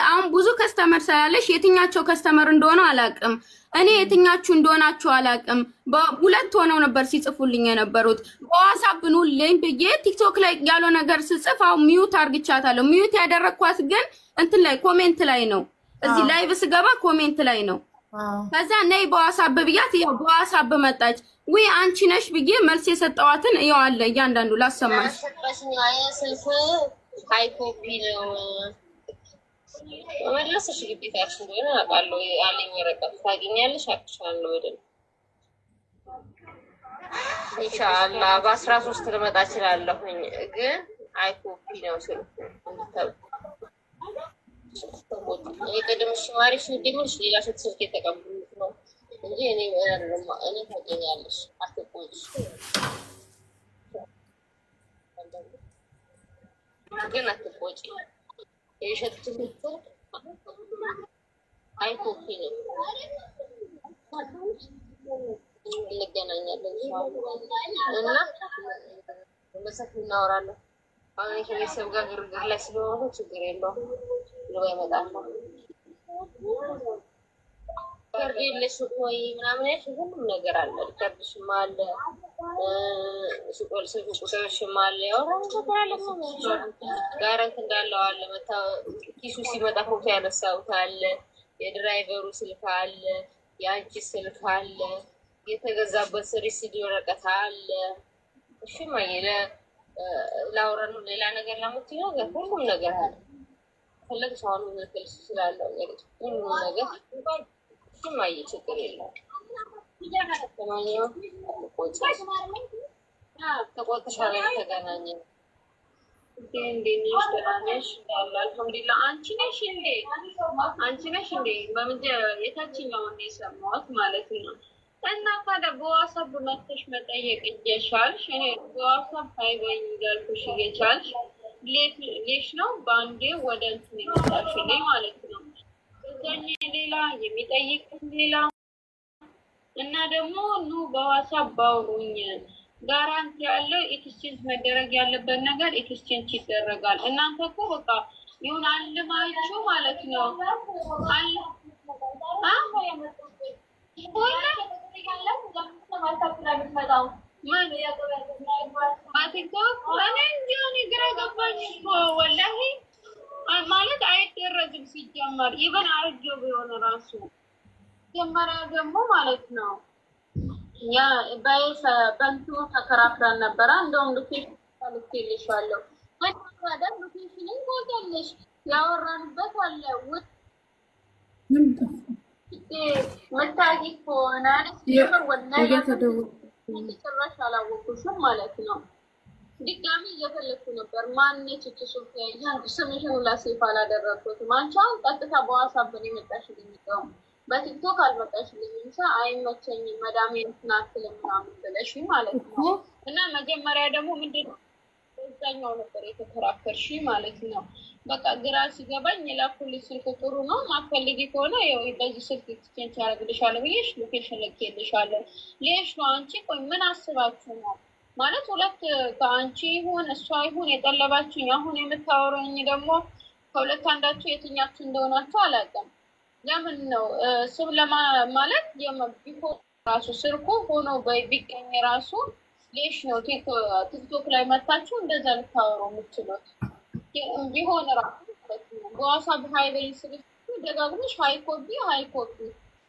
አሁን ብዙ ከስተመር ስላለሽ የትኛቸው ከስተመር እንደሆነ አላውቅም። እኔ የትኛችሁ እንደሆናችሁ አላውቅም። በሁለት ሆነው ነበር ሲጽፉልኝ የነበሩት። በዋትስአፕ ኑልኝ ብዬ ቲክቶክ ላይ ያለው ነገር ስጽፍ አሁን ሚዩት አርግቻታለሁ። ሚዩት ያደረኳት ግን እንትን ላይ ኮሜንት ላይ ነው። እዚህ ላይቭ ስገባ ኮሜንት ላይ ነው። ከዛ ነይ በዋትስአፕ ብያት ያው በዋትስአፕ መጣች። ወይ አንቺ ነሽ ብዬ መልስ የሰጠዋትን ያው አለ እያንዳንዱ ላሰማሽ። ስልፍ ሃይ ኮፒ ነው ወለሰሽ ግዴታሽ እንደሆነ አውቃለሁ። አለኝ ወረቀት ታገኛለሽ አቅሻለሁ ወደል ኢንሻአላህ በ13 ልመጣ እችላለሁኝ። ግን ሃይ ኮፒ ነው ስልፍ የቀደምሽ ማሪሽ እንደምልሽ ሌላ ስልክ የተቀበሉት ነው እንጂ እኔ ታገኛለሽ አትቆጭ። ግን አትቆጭ የሸጥኩት አይ ኮፒ ነው። እንገናኛለን እና መሰክ እናወራለን። አሁን ከቤተሰብ ጋር ግርግር ላይ ስለሆነ ችግር የለውም ነው ያመጣል። ከርዲልሽ ወይ ምናምን ሁሉም ነገር አለ። ከርዲሽም አለ ሱቆል ቁጥርሽም አለ። ያው ጋራንት እንዳለው አለ። ኪሱ ሲመጣ ፎቶ ያነሳው አለ። የድራይቨሩ ስልክ አለ። የአንቺ ስልክ አለ። የተገዛበት ሪሲት ወረቀት አለ። እሺ ማይለ ላውራኑ ሌላ ነገር ለምትይው ሁሉም ነገር አለ። ፈለግሽ አሁን መልስ ስላለው ሁሉም ነገር ማይ ችግር የለም። ተማኛው ተቆጥሻለ ተገናኘ እንዴ ነሽ አልሐምዱሊላህ። አንቺ ነሽ እንዴ በመጀ የታችኛው ነው የሰማሁት ማለት ነው። እና ታዲያ በዋትስአፕ መጥተሽ መጠየቅ እየቻልሽ እኔ በዋትስአፕ አይበኝ ያልኩሽ እየቻልሽ ሌሽ ነው ባንዴ ወደ እንትን ይመጣሽልኝ ማለት ነው። ከዛኔ ሌላ የሚጠይቅ ሌላ እና ደግሞ ኑ በዋትስአፕ ባውሩኝ ጋራንቲ ያለው ኤክስቼንጅ መደረግ ያለበት ነገር ኤክስቼንጅ ይደረጋል። እናንተ እኮ በቃ ይሁን አልማችሁ ማለት ነው ማለት አይደረግም ሲጀመር ኢቨን አርጆ ቢሆን ራሱ ጀመሪያ ደግሞ ማለት ነው ያ በንቱ ተከራክረን ነበረ። እንደውም ልኬልሻለሁ ወጣ ሎኬሽንን ታውቂያለሽ ያወራንበት አለ መታቂ ከሆነ ሲጀመር ወላሂ ጭራሽ አላወኩሽም ማለት ነው። ድጋሚ እየፈለኩ ነበር ማነች እቺ ሶፊያ ያን ስምሽን ሁላ ሴፍ አላደረኩትም። አንቺ አሁን ቀጥታ በዋትስአፕ ነው የመጣሽልኝ ነው በቲክቶክ አልመጣሽልኝም። አይመቸኝም መዳሜ እንትናክል ምናምን ብለሽ ማለት ነው። እና መጀመሪያ ደግሞ ምንድነው እዛኛው ነበር የተከራከርሽ ማለት ነው። በቃ ግራ ሲገባኝ ላኩልሽ ስልክ ጥሩ ነው ማፈልጊ ከሆነ ያው በዚህ ስልክ ኤክስቼንጅ ያደርግልሻለሁ ብዬሽ ሎኬሽን ልኬልሻለሁ። ሌሽ ነው አንቺ ቆይ ምን አስባችሁ ነው ማለት ሁለት ከአንቺ ይሁን እሷ ይሁን የጠለባችሁኝ አሁን የምታወሩኝ ደግሞ ከሁለት አንዳችሁ የትኛችሁ እንደሆናችሁ አላውቅም። ለምን ነው ስም ማለት የማቢኮ ራሱ ስልኩ ሆኖ ቢገኝ ራሱ ሌሽ ነው ቲክቶክ ላይ መታችሁ እንደዛ ልታወሩ የምትችሉት ቢሆን ራሱ በዋትስአፕ ሃይበይ ስልክ ደጋግመሽ ሃይኮፒ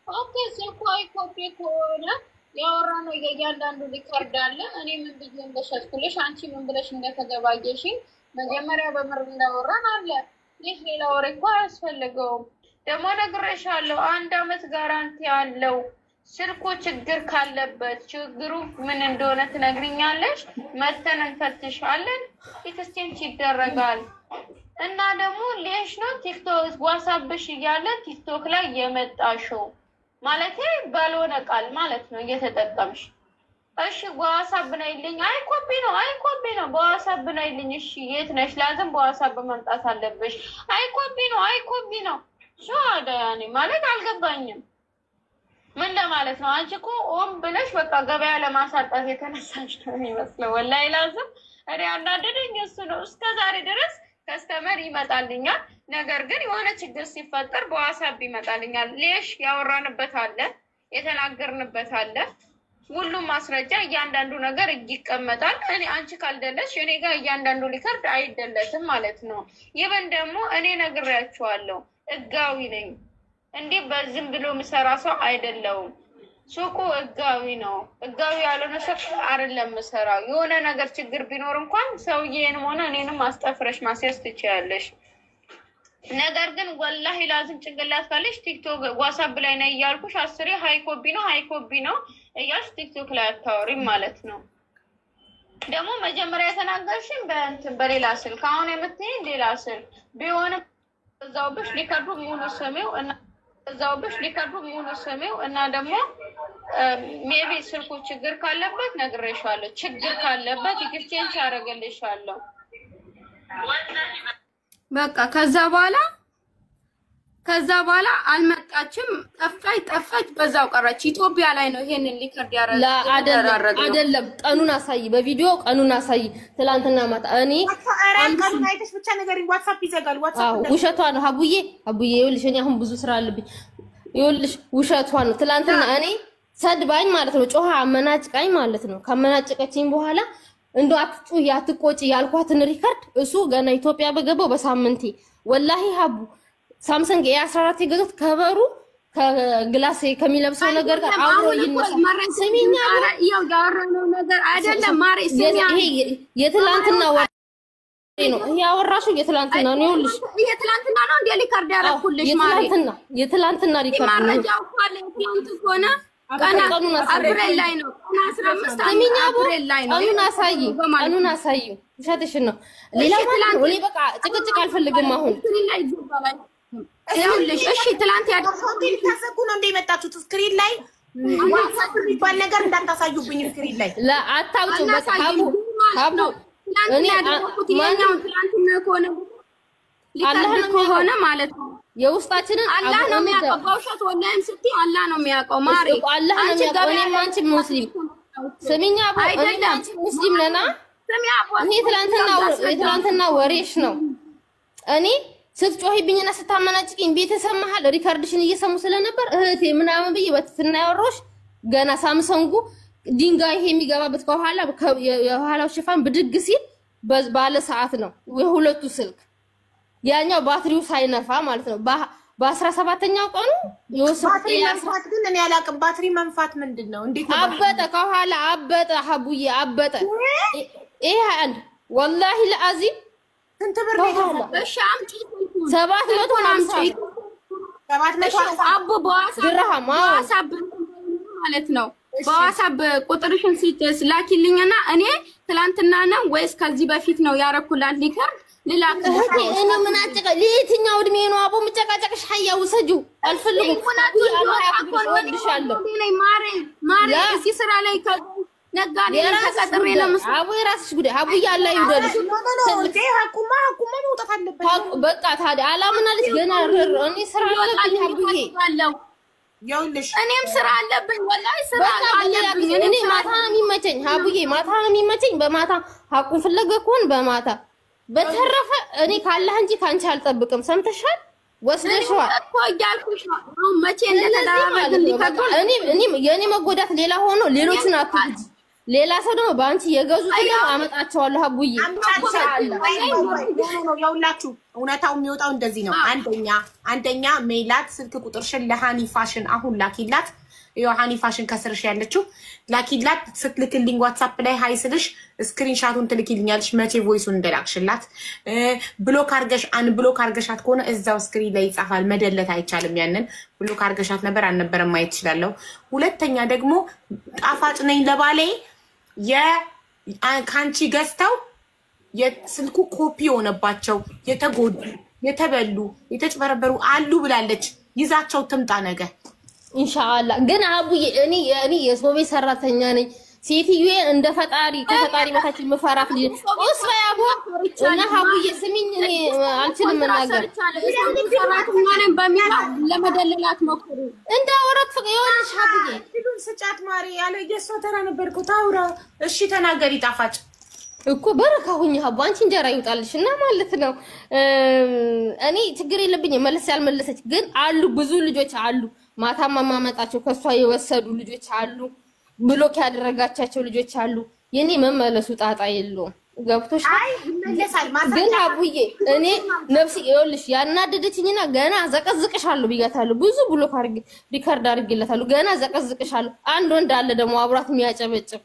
ኦኬ ስልኩ ሃይኮፒ ከሆነ ያወራነው እያንዳንዱ ሪከርድ አለ። እኔ ምን ብዬ እንደሸጥኩልሽ አንቺ ምን ብለሽ እንደተገባየሽ መጀመሪያ በምር እንዳወራን አለ። ይህ ሌላ ወሬ እኮ አያስፈልገውም። ደግሞ ነግሬሻለሁ 1 አመት ጋራንቲ አለው። ስልኩ ችግር ካለበት ችግሩ ምን እንደሆነ ትነግሪኛለሽ፣ መተን እንፈትሻለን፣ ኤክስቼንጅ ይደረጋል። እና ደግሞ ሌሽ ነው ቲክቶክ ዋትስአፕሽ እያለ ቲክቶክ ላይ የመጣሽው ማለት ባልሆነ ቃል ማለት ነው እየተጠቀምሽ። እሺ በዋትስአፕ ነይልኝ። አይ ኮፒ ነው በዋትስአፕ ነይልኝ። እሺ የት ነሽ? ላዝም በዋትስአፕ መምጣት አለብሽ። አይ ኮፒ ነው ሾ አዳ ያኔ ማለት አልገባኝም። ምን ለማለት ነው? አንቺ እኮ ኦም ብለሽ በቃ ገበያ ለማሳጣት የተነሳሽ ነው የሚመስለው። ወላሂ ላዝም እኔ አናደደኝ እሱ ነው። እስከ ዛሬ ድረስ ከስተመር ይመጣልኛል፣ ነገር ግን የሆነ ችግር ሲፈጠር በዋትስአፕ ይመጣልኛል። ሌሽ ያወራንበት አለ፣ የተናገርንበት አለ፣ ሁሉም ማስረጃ እያንዳንዱ ነገር ይቀመጣል። እኔ አንቺ ካልደለሽ እኔ ጋር እያንዳንዱ ሊከርድ አይደለትም ማለት ነው። ይበን ደግሞ እኔ ነግሬያቸዋለሁ፣ ህጋዊ ነኝ እንዴ በዝም ብሎ ምሰራ ሰው አይደለሁም። ሱቁ ህጋዊ ነው። ህጋዊ ያልሆነ ሰው አይደለም ምሰራው። የሆነ ነገር ችግር ቢኖር እንኳን ሰውዬንም ሆነ እኔንም አስጠፍረሽ ማስያዝ ትችያለሽ። ነገር ግን ወላሂ ላዝም ጭንቅላት ካለሽ ቲክቶክ ዋትስአፕ ላይ ነው እያልኩሽ አስሬ ሃይ ኮፒ ነው እያልሽ ቲክቶክ ላይ አታወሪም ማለት ነው። ደግሞ መጀመሪያ የተናገርሽኝ በሌላ ስልክ አሁን የምትይኝ ሌላ ስልክ ቢሆንም እዛውብሽ ሊከርዱ ሙሉ ሰሜው እና ደግሞ ሜቢ ስልኩ ችግር ካለበት ነግሬሻለሁ። ችግር ካለበት ኤክስቼንጅ አደርግልሻለሁ። በቃ ከዛ በኋላ አልመጣችም። ጠፋች፣ በዛው ቀረች። ኢትዮጵያ ላይ ነው ይሄንን ሊከርድ ያደረገው። አይደለም ቀኑን አሳይ፣ በቪዲዮ ቀኑን አሳይ። ትላንትና ማታ እኔ ቀኑን አይተሽ ብቻ ነገር ዋትስአፕ ይዘጋል። ዋትስአፕ ውሸቷ ነው። ሀቡዬ ይኸውልሽ፣ እኔ አሁን ብዙ ስራ አለብኝ። ይኸውልሽ ውሸቷ ነው። ትላንትና እኔ ሰድባኝ ማለት ነው፣ ጮሃ አመናጭቃኝ ማለት ነው። ካመናጭቀችኝ በኋላ እንደው አትቆጪ ያልኳትን ሪከርድ እሱ ገና ኢትዮጵያ በገባው በሳምንቴ ወላሂ ሀቡ ሳምሰንግ ኤ14 የገዛሁት ከበሩ ከግላስ ከሚለብሰው ነገር ጋር አብሮ ይነሳል። ስሚኛ ያው ያወራነው ነገር አይደለም ማሬ። ይሄ የትላንትና ወሬ ነው። ይሄ ያወራሽው የትላንትና ነው። ይኸውልሽ የትላንትና ነው እንደ ሊከርድ ያደረኩልሽ ማሬ። የትላንትና ሪከርድ ነው። መረጃው ካለ ትላንት ሆነ ቀኑን አፕሪል ላይ ነው። 15 አፕሪል ላይ ነው። ቀኑን አሳይ። ውሸትሽን ነው። ሌላ ማለት ነው። በቃ ጭቅጭቅ አልፈልግም አሁን ይኸውልሽ። እሺ ትላንት ያደረኩት ልታሰጉ ነው እንደመጣችሁት ስክሪን ላይ ዋትስአፕ የሚባል ነገር እንዳታሳዩብኝ ስክሪን ላይ አታውጡ። በቃ ሀቡ እኔ ያደረኩት የኛው ትላንትና ከሆነ ማለት ነው የውስጣችንን አላህ ነው የሚያውቀው። በውሸት ወላሂም ስትይ አላህ ነው የሚያውቀው ማሪ። አላህ ነው የሚያውቀው። እኔም አንቺም ሙስሊም ስሚኛ እኔም አንቺ ሙስሊም ነና። ይሄ ትላንትና ወሬሽ ነው። እኔ ስትጮሂብኝና ስታመናጭቂኝ ቤተሰብ መሀል ሪካርድሽን እየሰሙ ስለነበር እህቴ ምናምን ብዬ በትትና ያወራሁሽ ገና ሳምሰንጉ ድንጋይ ይሄ የሚገባበት ከኋላ የኋላው ሽፋን ብድግ ሲል ባለ ሰዓት ነው የሁለቱ ስልክ ያኛው ባትሪው ሳይነፋ ማለት ነው። በ17ኛው ቀኑ መንፋት ግን እኔ አላውቅም። ባትሪ መንፋት ምንድነው? እንዴት ነው? አበጠ ከኋላ አበጠ። ሀቡዬ አበጠ። ይሄ አንድ ወላሂ ለአዚም ስንት ብር ነው? እሺ አምጪ 750 አቦ በዋትስአፕ ማለት ነው። በዋትስአፕ ቁጥርሽን ላኪልኝና እኔ ትላንትና ነው ወይስ ከዚህ በፊት ነው ያረኩላት ሊከርድ ልላክልሽ። እኔ ምን አጨቀ ለየትኛው እድሜ ነው አቦ ምጨቃጨቅሽ? ሀያ ውሰጂው አልፈልግም። ማሬ እዚህ ስራ ላይ ነጋዴ ተቀጥሬ ለምሳሌ አቦ የራስሽ ጉዳይ አቦ ያላ ይውደልሽ። ሀቁማ መውጣት አለበት። በቃ ታዲያ አላምናለች ገና እኔ ስራ አለብኝ አቦዬ ይኸውልሽ እኔም ስራ አለብኝ ወላሂ ስራ አለብኝ። እኔ ማታ ነው የሚመቸኝ አቦዬ ማታ ነው የሚመቸኝ። በማታ ሀቁን ፍለገ ከሆነ በማታ በተረፈ እኔ ካላህ እንጂ ካንቺ አልጠብቅም። ሰምተሻል? ወስደሽዋል እኮ እያልኩሽ ነው። አሁን መቼ እንደተዳረገን ሊከተል እኔ የኔ መጎዳት ሌላ ሆኖ ሌሎችን አትጉጂ። ሌላ ሰው ደግሞ በአንቺ የገዙት አመጣቸዋለሁ አቡዬ። ያውላችሁ እውነታው የሚወጣው እንደዚህ ነው። አንደኛ ሜላት ስልክ ቁጥርሽን ለሃኒ ፋሽን አሁን ላኪላት። ሃኒ ፋሽን ከስርሽ ያለችው ላኪላት። ስትልክልኝ ዋትስአፕ ላይ ሃይ ስልሽ ስክሪንሻቱን ትልኪልኛለሽ መቼ ቮይሱን እንደላክሽላት። ብሎክ አርገሻት ከሆነ እዛው ስክሪን ላይ ይጻፋል። መደለት አይቻልም። ያንን ብሎክ አርገሻት ነበር አልነበረም ማየት ይችላልው። ሁለተኛ ደግሞ ጣፋጭ ነኝ ለባሌ ካንቺ ገዝተው የስልኩ ኮፒ ሆነባቸው የተጎዱ የተበሉ የተጭበረበሩ አሉ ብላለች። ይዛቸው ትምጣ ነገር ኢንሻአላህ። ግን አቡዬ እኔ የሰው ቤት ሰራተኛ ነኝ። ሴትዬ እንደ ፈጣሪ ከፈጣሪ በታች መፈራት ልጅ ኡስ ያቦ እና ሀቡዬ ስሚኝ እኔ አልችልም መናገር ሰራተኛን በሚላ ለመደለላት ሞክሩ እንደ ወራት ፍቅ ይወልሽ ሀቡዬ ሁሉም ስጫት ማሪ ያለ የሷ ተራ ነበርኩ ታውራ እሺ ተናገሪ ጣፋጭ እኮ በረካ ሁኝ ሀቡ አንቺ እንጀራ ይውጣልሽ እና ማለት ነው እኔ ችግር የለብኝም መልስ ያልመለሰች ግን አሉ ብዙ ልጆች አሉ ማታ ማማመጣቸው ከሷ የወሰዱ ልጆች አሉ ብሎክ ያደረጋቻቸው ልጆች አሉ የኔ መመለሱ ጣጣ የለውም ገብቶሽ አይ ይመለሳል ማታ ግን አቡዬ እኔ ነፍስ ይኸውልሽ ያናደደችኝና ገና ዘቀዝቅሻለሁ ብያታለሁ ብዙ ብሎክ አድርጌ ሪከርድ አድርጌላታለሁ ገና ዘቀዝቅሻለሁ አንድ ወንድ አለ ደግሞ አብራት የሚያጨበጭብ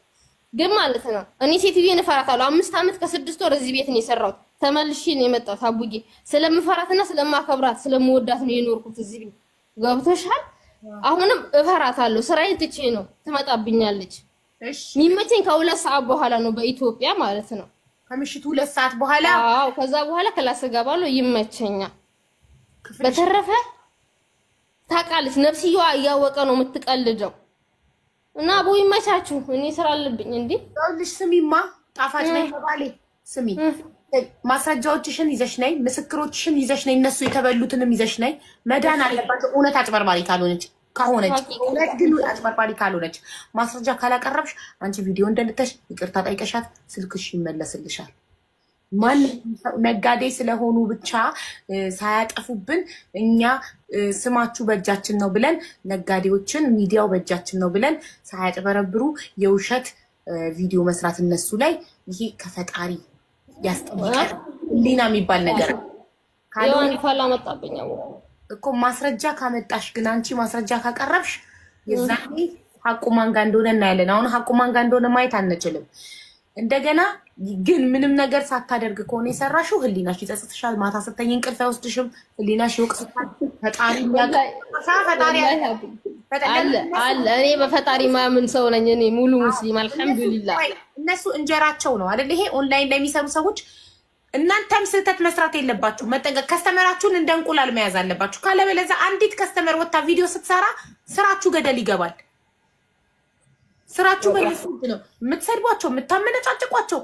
ግን ማለት ነው እኔ ሴትዬን እፈራታለሁ 5 አመት ከ6 ወር እዚህ ቤት ነው የሰራሁት ተመልሼ ነው የመጣሁት አቡዬ ስለምፈራትና ስለማከብራት ስለምወዳት ነው የኖርኩት እዚህ ቤት ገብቶሻል አሁንም እፈራታለሁ ስራዬን ትቼ ነው ትመጣብኛለች እሺ የሚመቸኝ ከ2 ሰዓት በኋላ ነው በኢትዮጵያ ማለት ነው ከምሽቱ 2 ሰዓት በኋላ አዎ ከዛ በኋላ ክላስ ገባለሁ ይመቸኛል በተረፈ ታውቃለች ነፍስየዋ እያወቀ ነው የምትቀልደው እና አቦ ይመቻችሁ እኔ ስራ አለብኝ እንዴ ይኸውልሽ ስሚማ ጣፋጭ ነኝ ባሌ ስሚ ማስረጃዎችሽን ይዘሽ ነይ ምስክሮችሽን ይዘሽ ነይ እነሱ የተበሉትንም ይዘሽ ነይ መዳን አለባቸው እውነት አጭበርባሪ ካልሆነች እውነት ግን አጭበርባሪ ካልሆነች ማስረጃ ካላቀረብሽ አንቺ ቪዲዮ እንደልተሽ ይቅርታ ጠይቀሻት ስልክሽ ይመለስልሻል ማን ነጋዴ ስለሆኑ ብቻ ሳያጠፉብን እኛ ስማችሁ በእጃችን ነው ብለን ነጋዴዎችን ሚዲያው በእጃችን ነው ብለን ሳያጭበረብሩ የውሸት ቪዲዮ መስራት እነሱ ላይ ይሄ ከፈጣሪ ያስጠይቃል ሊና የሚባል ነገር ካሎን ይፋላ መጣብኝ እኮ ማስረጃ ካመጣሽ ግን አንቺ ማስረጃ ካቀረብሽ የዛኔ ሐቁ ማን ጋር እንደሆነ እናያለን አሁን ሐቁ ማን ጋር እንደሆነ ማየት አንችልም እንደገና ግን ምንም ነገር ሳታደርግ ከሆነ የሰራሽው ህሊናሽ ይጸጽትሻል ማታ ስተኝ እንቅልፍ አይወስድሽም ህሊናሽ ይወቅስሻል ፈጣሪ አለ እኔ በፈጣሪ ማምን ሰው ነኝ እኔ ሙሉ ሙስሊም አልሐምዱሊላህ እነሱ እንጀራቸው ነው አይደል ይሄ ኦንላይን ላይ የሚሰሩ ሰዎች እናንተም ስህተት መስራት የለባችሁ መጠንቀቅ ከስተመራችሁን እንደ እንቁላል መያዝ አለባችሁ ካለበለዚያ አንዲት ከስተመር ወጣ ቪዲዮ ስትሰራ ስራችሁ ገደል ይገባል ስራችሁ በየሱት ነው የምትሰድቧቸው የምታመነጫጭቋቸው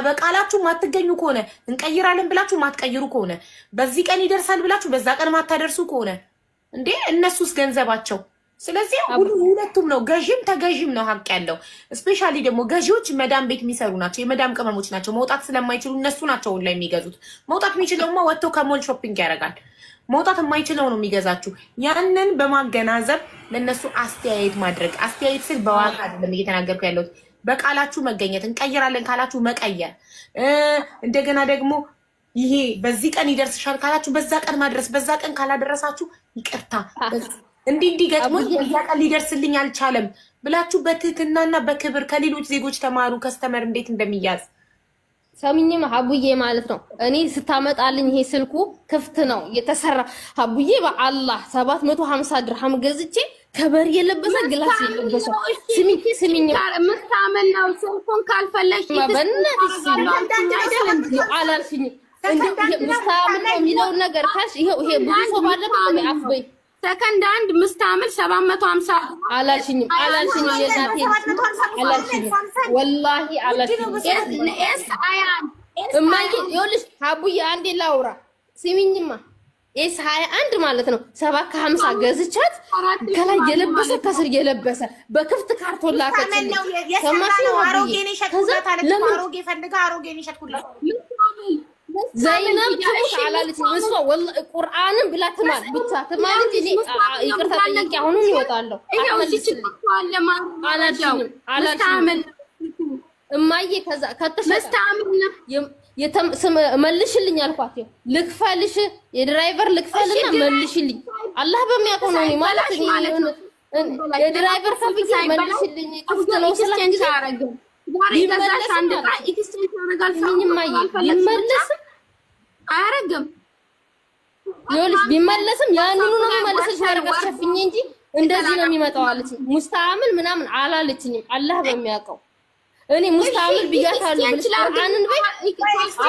በቃላችሁ ማትገኙ ከሆነ እንቀይራለን ብላችሁ ማትቀይሩ ከሆነ በዚህ ቀን ይደርሳል ብላችሁ በዛ ቀን ማታደርሱ ከሆነ እንዴ እነሱስ ገንዘባቸው ስለዚህ ሁለቱም ነው ገዢም ተገዢም ነው ሀቅ ያለው ስፔሻሊ ደግሞ ገዢዎች መዳም ቤት የሚሰሩ ናቸው የመዳም ቅመሞች ናቸው መውጣት ስለማይችሉ እነሱ ናቸው ላይ የሚገዙት መውጣት የሚችለውማ ወጥቶ ከሞል ሾፒንግ ያደርጋል መውጣት የማይችለው ነው የሚገዛችሁ ያንን በማገናዘብ ለነሱ አስተያየት ማድረግ አስተያየት ስል በዋጋ አይደለም እየተናገርኩ ያለሁት በቃላችሁ መገኘት እንቀይራለን ካላችሁ መቀየር እንደገና ደግሞ ይሄ በዚህ ቀን ይደርስሻል ካላችሁ በዛ ቀን ማድረስ በዛ ቀን ካላደረሳችሁ ይቅርታ እንዲህ ገጥሞ ያቀል ሊደርስልኝ አልቻለም ብላችሁ በትህትናና በክብር ከሌሎች ዜጎች ተማሩ ከስተመር እንዴት እንደሚያዝ ሰሚኝም ሀቡዬ ማለት ነው እኔ ስታመጣልኝ ይሄ ስልኩ ክፍት ነው የተሰራ ሀቡዬ በአላህ 750 ድርሃም ገዝቼ ከበር የለበሰ ግላስ የለበሰ ስሚኝ ምታመን ነው ስልኩን ካልፈለሽ በእናትሽ አላልሽኝ እንዴ ምታመን ነው የሚለው ነገር ካሽ ይሄ ብዙ ሰው ባለበት ነው አፍበይ ሰከንድ አንድ ምስታምል 750 አላልሽኝም የዛቴ አላልሽኝም ወላሂ አላልሽኝም ኤስ አያን እማዬ ይኸውልሽ ሀቡዬ አንዴ ላውራ ስሚኝማ ኤስ 21 ማለት ነው 750 ገዝቻት ከላይ የለበሰ ከስር የለበሰ በክፍት ካርቶን ላከችኝ ሰማሽው አሮጌ ነው ሸጥኩላት አለች አሮጌ ፈልጋ አሮጌ ነው ሸጥኩላት ዘይነብ ትሙት አላለችኝ እሷ ወላሂ ቁርአንን ብላ ትማል ብቻ ትማልኝ እኔ ይቅርታ ጠይቄ አሁንም ይወጣለሁ አላልሽኝም እማዬ ከዛ ከተስተአምና መልሽልኝ አልኳት ልክፈልሽ የድራይቨር ልክፈልና መልሽልኝ አላህ በሚያውቀው ነው ማለት እኔ የድራይቨር ከፍዬ መልሽልኝ ክፍት ነው ስለዚህ አረጋው ይመለስ አንድ ቃ ኤክስቴንሽን ያረጋል ይመለስ አያረግም ይኸውልሽ ቢመለስም ያንኑ ነው የሚመለስሽ ወረቀት ሸፍኜ እንጂ እንደዚህ ነው የሚመጣው አለችኝ ሙስታአምል ምናምን አላለችኝም አላህ በሚያውቀው እኔ ሙስታአምል ብያታለሁ ቁርአንን በይ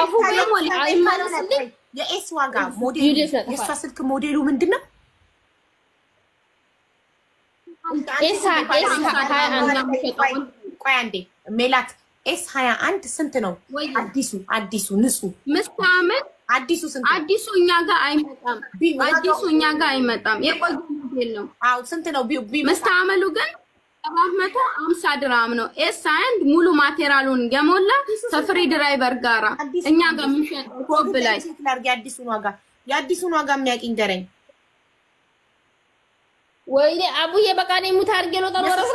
አፉ በይ አይመለስልኝ የኤስ ዋጋ ሞዴል የሷ ስልክ ሞዴሉ ምንድነው ኤስ 21 ቆይ አንዴ ሜላት S21 ስንት ነው? አዲሱ ንጹህ መስታመል አዲሱ ስንት ነው? አዲሱ እኛ ጋር አይመጣም። አዲሱ እኛ ጋር አይመጣም። የቆየ ሞዴል ነው። አዎ ስንት ነው? መስታመሉ ግን 750 ድራም ነው። S21 ሙሉ ማቴሪያሉን የሞላ ከፍሪ ድራይቨር ጋራ እኛ ጋር ምንሸጠው ኮብ ላይ የአዲሱን ዋጋ የሚያውቅ ይንገረኝ። ወይኔ አቡዬ በቃ እኔ ሙት አድርጌ ነው ተመረሰ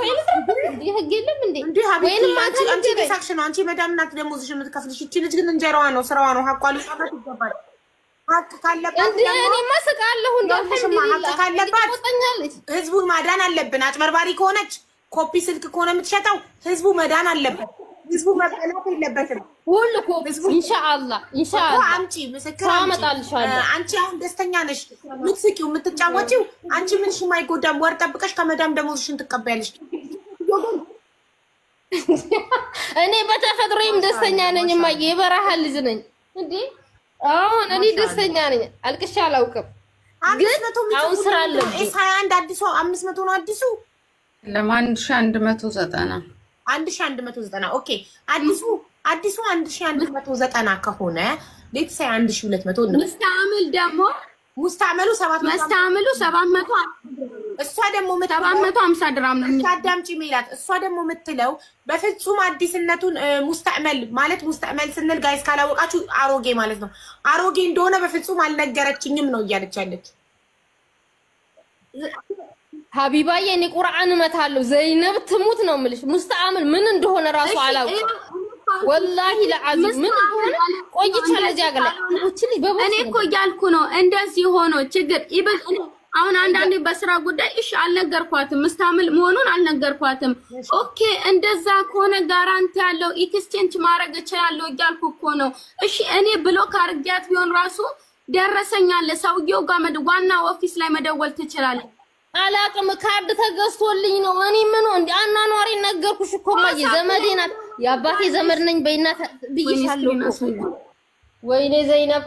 እንዴ ህግ የለም እንዴ ወይንም አንቺ ተሳክሽን አንቺ መዳም ናት ደሞዝሽ የምትከፍልሽ እቺ ልጅ ግን እንጀራዋ ነው ስራዋ ነው ሀቋ ሊሰራት ይገባል ሀቅ ካለባት እንዴ እኔ ማስቃለሁ ሀቅ ካለባት ህዝቡን ማዳን አለብን አጭበርባሪ ከሆነች ኮፒ ስልክ ከሆነ የምትሸጠው ህዝቡ መዳን አለበት ህዝቡ መበላት የለበትም ሁሉ ኮፒ ኢንሻአላህ አምጪ ምስክር አመጣልሻለሁ አንቺ አሁን ደስተኛ ነሽ ምትስቂው የምትጫወጪው አንቺ ምንሽ የማይጎዳም ወር ጠብቀሽ ከመዳም ደሞዝሽን ትቀበያለሽ እኔ በተፈጥሮዬም ደስተኛ ነኝ ማየ የበረሃ ልጅ ነኝ እንዴ አሁን እኔ ደስተኛ ነኝ አልቅሻ አላውቅም ግን አሁን ስራ አለ S21 አዲሱ 500 ነው አዲሱ ለ1190 1190 ኦኬ አዲሱ 1190 ከሆነ ሌት ሳይ 1200 ነው ሙስታመሉ 700 እሷ ደግሞ 750 ድራም ነው ታዳምጪ ሜላት እሷ ደግሞ የምትለው በፍጹም አዲስነቱን ሙስታመል ማለት ሙስታመል ስንል ጋይስ ካላወቃችሁ አሮጌ ማለት ነው አሮጌ እንደሆነ በፍጹም አልነገረችኝም ነው እያለቻለች ሀቢባዬ እኔ ቁርአን እመታለሁ ዘይነብ ትሙት ነው የምልሽ ሙስታመል ምን እንደሆነ ራሱ አላውቅም ወላሂ ለአዚም ምን እንደሆነ ቆይቻለ ጃገለ እኔ እኮ ያልኩ ነው እንደዚህ ሆኖ ችግር ይበል አሁን አንዳንዴ በስራ ጉዳይ እሺ አልነገርኳትም ሙስታመል መሆኑን አልነገርኳትም ኦኬ እንደዛ ከሆነ ጋራንቲ ያለው ኤክስቼንጅ ማድረግ እችላለሁ እያልኩ እኮ ነው እሺ እኔ ብሎክ አርጊያት ቢሆን ራሱ ደረሰኛለ ሰውየው ጋር ዋና ኦፊስ ላይ መደወል ትችላለህ አላቅም ካርድ ተገዝቶልኝ ነው እኔ ምን እንደ አናኗሪ ነገርኩሽ እኮ ማየ ዘመዴ ናት የአባቴ ዘመድ ነኝ በእናት ብይሻለሁ ወይኔ ዘይነብ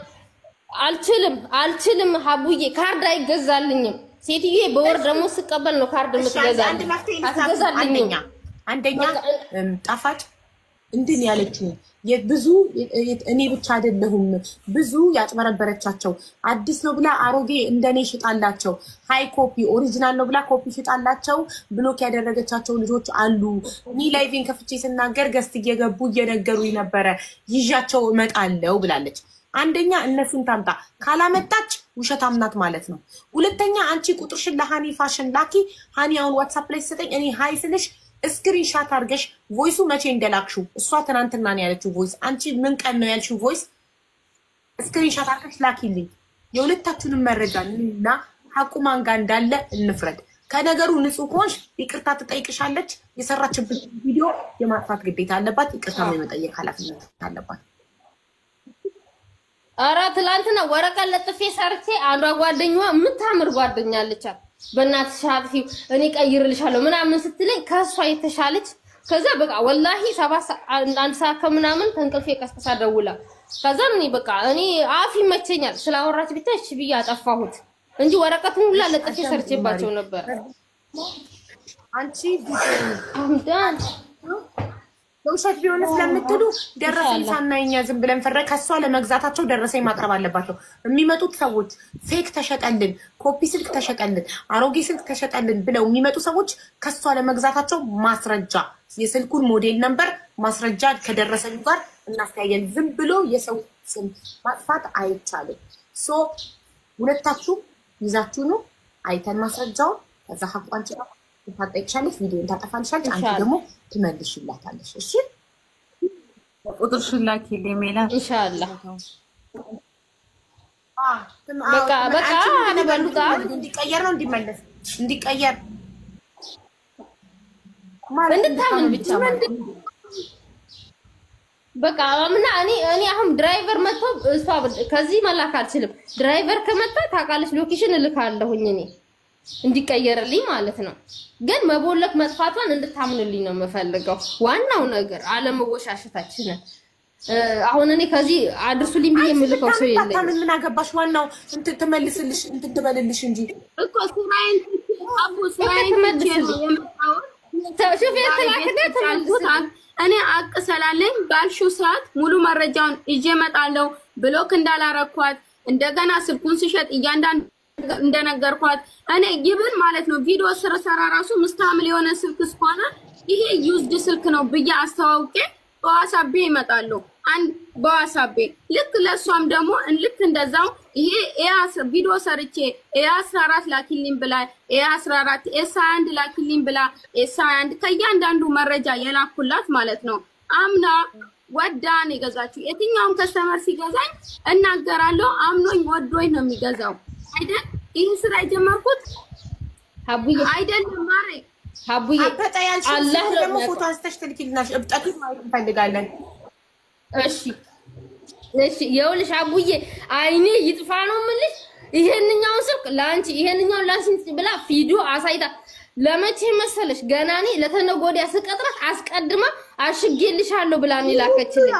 አልችልም ሀቡዬ ካርድ አይገዛልኝም ሴትዬ በወር ደግሞ ስቀበል ነው ካርድ የምትገዛልኝ አትገዛልኝም አንደኛ ጣፋጭ እንድን ያለችው የብዙ እኔ ብቻ አይደለሁም ብዙ ያጭበረበረቻቸው አዲስ ነው ብላ አሮጌ እንደኔ ሽጣላቸው ሃይ ኮፒ ኦሪጂናል ነው ብላ ኮፒ ሽጣላቸው ብሎክ ያደረገቻቸው ልጆች አሉ እኔ ላይቪን ከፍቼ ስናገር ገስት እየገቡ እየነገሩኝ ነበረ ይዣቸው እመጣለሁ ብላለች አንደኛ እነሱን ታምጣ ካላመጣች ውሸታም ናት ማለት ነው ሁለተኛ አንቺ ቁጥርሽን ለሃኒ ፋሽን ላኪ ሃኒ አሁን ዋትስአፕ ላይ ሰጠኝ እኔ ሃይ ስልሽ ስክሪንሻት አድርገሽ ቮይሱ መቼ እንደላክሽው እሷ ትናንትና ነው ያለችው ቮይስ አንቺ ምን ቀን ነው ያልሽው ቮይስ ስክሪንሻት አድርገሽ ላኪልኝ የሁለታችሁንም መረጃ እና ሐቁ ማን ጋር እንዳለ እንፍረድ ከነገሩ ንጹህ ከሆንሽ ይቅርታ ትጠይቅሻለች የሰራችበት ቪዲዮ የማጥፋት ግዴታ አለባት ይቅርታ የመጠየቅ ኃላፊነት አለባት አራ ትላንትና ወረቀት ለጥፌ ሰርቼ አንዷ ጓደኛዋ የምታምር ጓደኛ አለቻት በእናትሽ አጥፊ እኔ ቀይርልሻለሁ ምናምን ስትለኝ ከሷ የተሻለች ከዛ በቃ ወላሂ 7 ሰዓት ከምናምን ተንቅልፌ ቀስቀሳ ደውላ ከዛ እኔ በቃ እኔ አፍ ይመቸኛል ስላወራች ብቻ እሺ ብዬ አጠፋሁት እንጂ ወረቀቱን ሁላ ለጥፌ ሰርቼባቸው ነበር አንቺ አምዳን ለውሸት ቢሆን ስለምትሉ ደረሰኝ ሳናይኛ ዝም ብለን ፈረ ከሷ ለመግዛታቸው ደረሰኝ ማቅረብ አለባቸው የሚመጡት ሰዎች ፌክ ተሸጠልን ኮፒ ስልክ ተሸጠልን አሮጌ ስልክ ተሸጠልን ብለው የሚመጡ ሰዎች ከሷ ለመግዛታቸው ማስረጃ የስልኩን ሞዴል ነምበር ማስረጃ ከደረሰኝ ጋር እናስተያየን ዝም ብሎ የሰው ስም ማጥፋት አይቻልም ሶ ሁለታችሁ ይዛችሁ ነው አይተን ማስረጃው ከዛ ሐቋን ታጠይቅሻለሽ ቪዲዮን ታጠፋልሻለሽ አንቺ ደግሞ ትመልሽላታለሽ እሺ ቁጥርሽን ላኪልኝ ሜላት ኢንሻአላህ በቃ አንበሉታ እንዲቀየር ነው እንዲቀየር እንድታምን ብቻ በቃ አምና እኔ አሁን ድራይቨር መጥቶ እሷ ከዚህ መላክ አልችልም ድራይቨር ከመጣ ታውቃለች ሎኬሽን እልካለሁኝ እኔ እንዲቀየርልኝ ማለት ነው ግን መቦለክ መጥፋቷን እንድታምንልኝ ነው የምፈልገው ዋናው ነገር አለመወሻሸታችን አሁን እኔ ከዚህ አድርሱልኝ ብዬ የምልከው ሰው የለኝም ታምን ምን አገባሽ ዋናው እንትን ትመልስልሽ እንትን ትበልልሽ እንጂ እኮ ስራዬን አቡ ስራዬን ሹፌር ትላክደ ተመልሱልኝ እኔ አቅ ስላለኝ ባልሽው ሰዓት ሙሉ መረጃውን ይዤ እመጣለሁ። ብሎክ እንዳላረኳት እንደገና ስልኩን ሲሸጥ እያንዳንዱ እንደነገርኳት እኔ ይብን ማለት ነው ቪዲዮ ሰራ ራሱ ሙስታምል የሆነ ስልክ ስሆነ ይሄ ዩዝድ ስልክ ነው ብዬ አስተዋውቄ በዋሳቤ ይመጣሉ። አንድ በዋሳቤ ልክ ለሷም ደግሞ ልክ እንደዛው ይሄ ቪዲዮ ሰርቼ ኤ14 ላኪልኝ ብላ ኤ14 ኤስ21 ላኪልኝ ብላ ኤስ21 ከእያንዳንዱ መረጃ የላኩላት ማለት ነው። አምና ወዳን ይገዛችሁ የትኛውም ከስተመር ሲገዛኝ እናገራለሁ። አምኖኝ ወዶኝ ነው የሚገዛው አይደል? ይሄን ስራ የጀመርኩት ሀቡዬ አይደለም ማሬ ሀቡዬ አላህ ደግሞ ፎቶ አንስተሽ ትልኪልናሽ። እብጠቱን ማየት እንፈልጋለን። እሺ ይኸውልሽ ሀቡዬ አይኔ ይጥፋ ነው የምልሽ። ይሄንኛውን ስልክ ላንቺ ይሄንኛውን ላንቺ ብላ ቪዲዮ አሳይታ ለመቼ መሰለሽ ገና እኔ ለተነገ ወዲያ ስቀጥራት አስቀድማ አሽጌልሻለሁ ብላ ነው ላከችልኝ።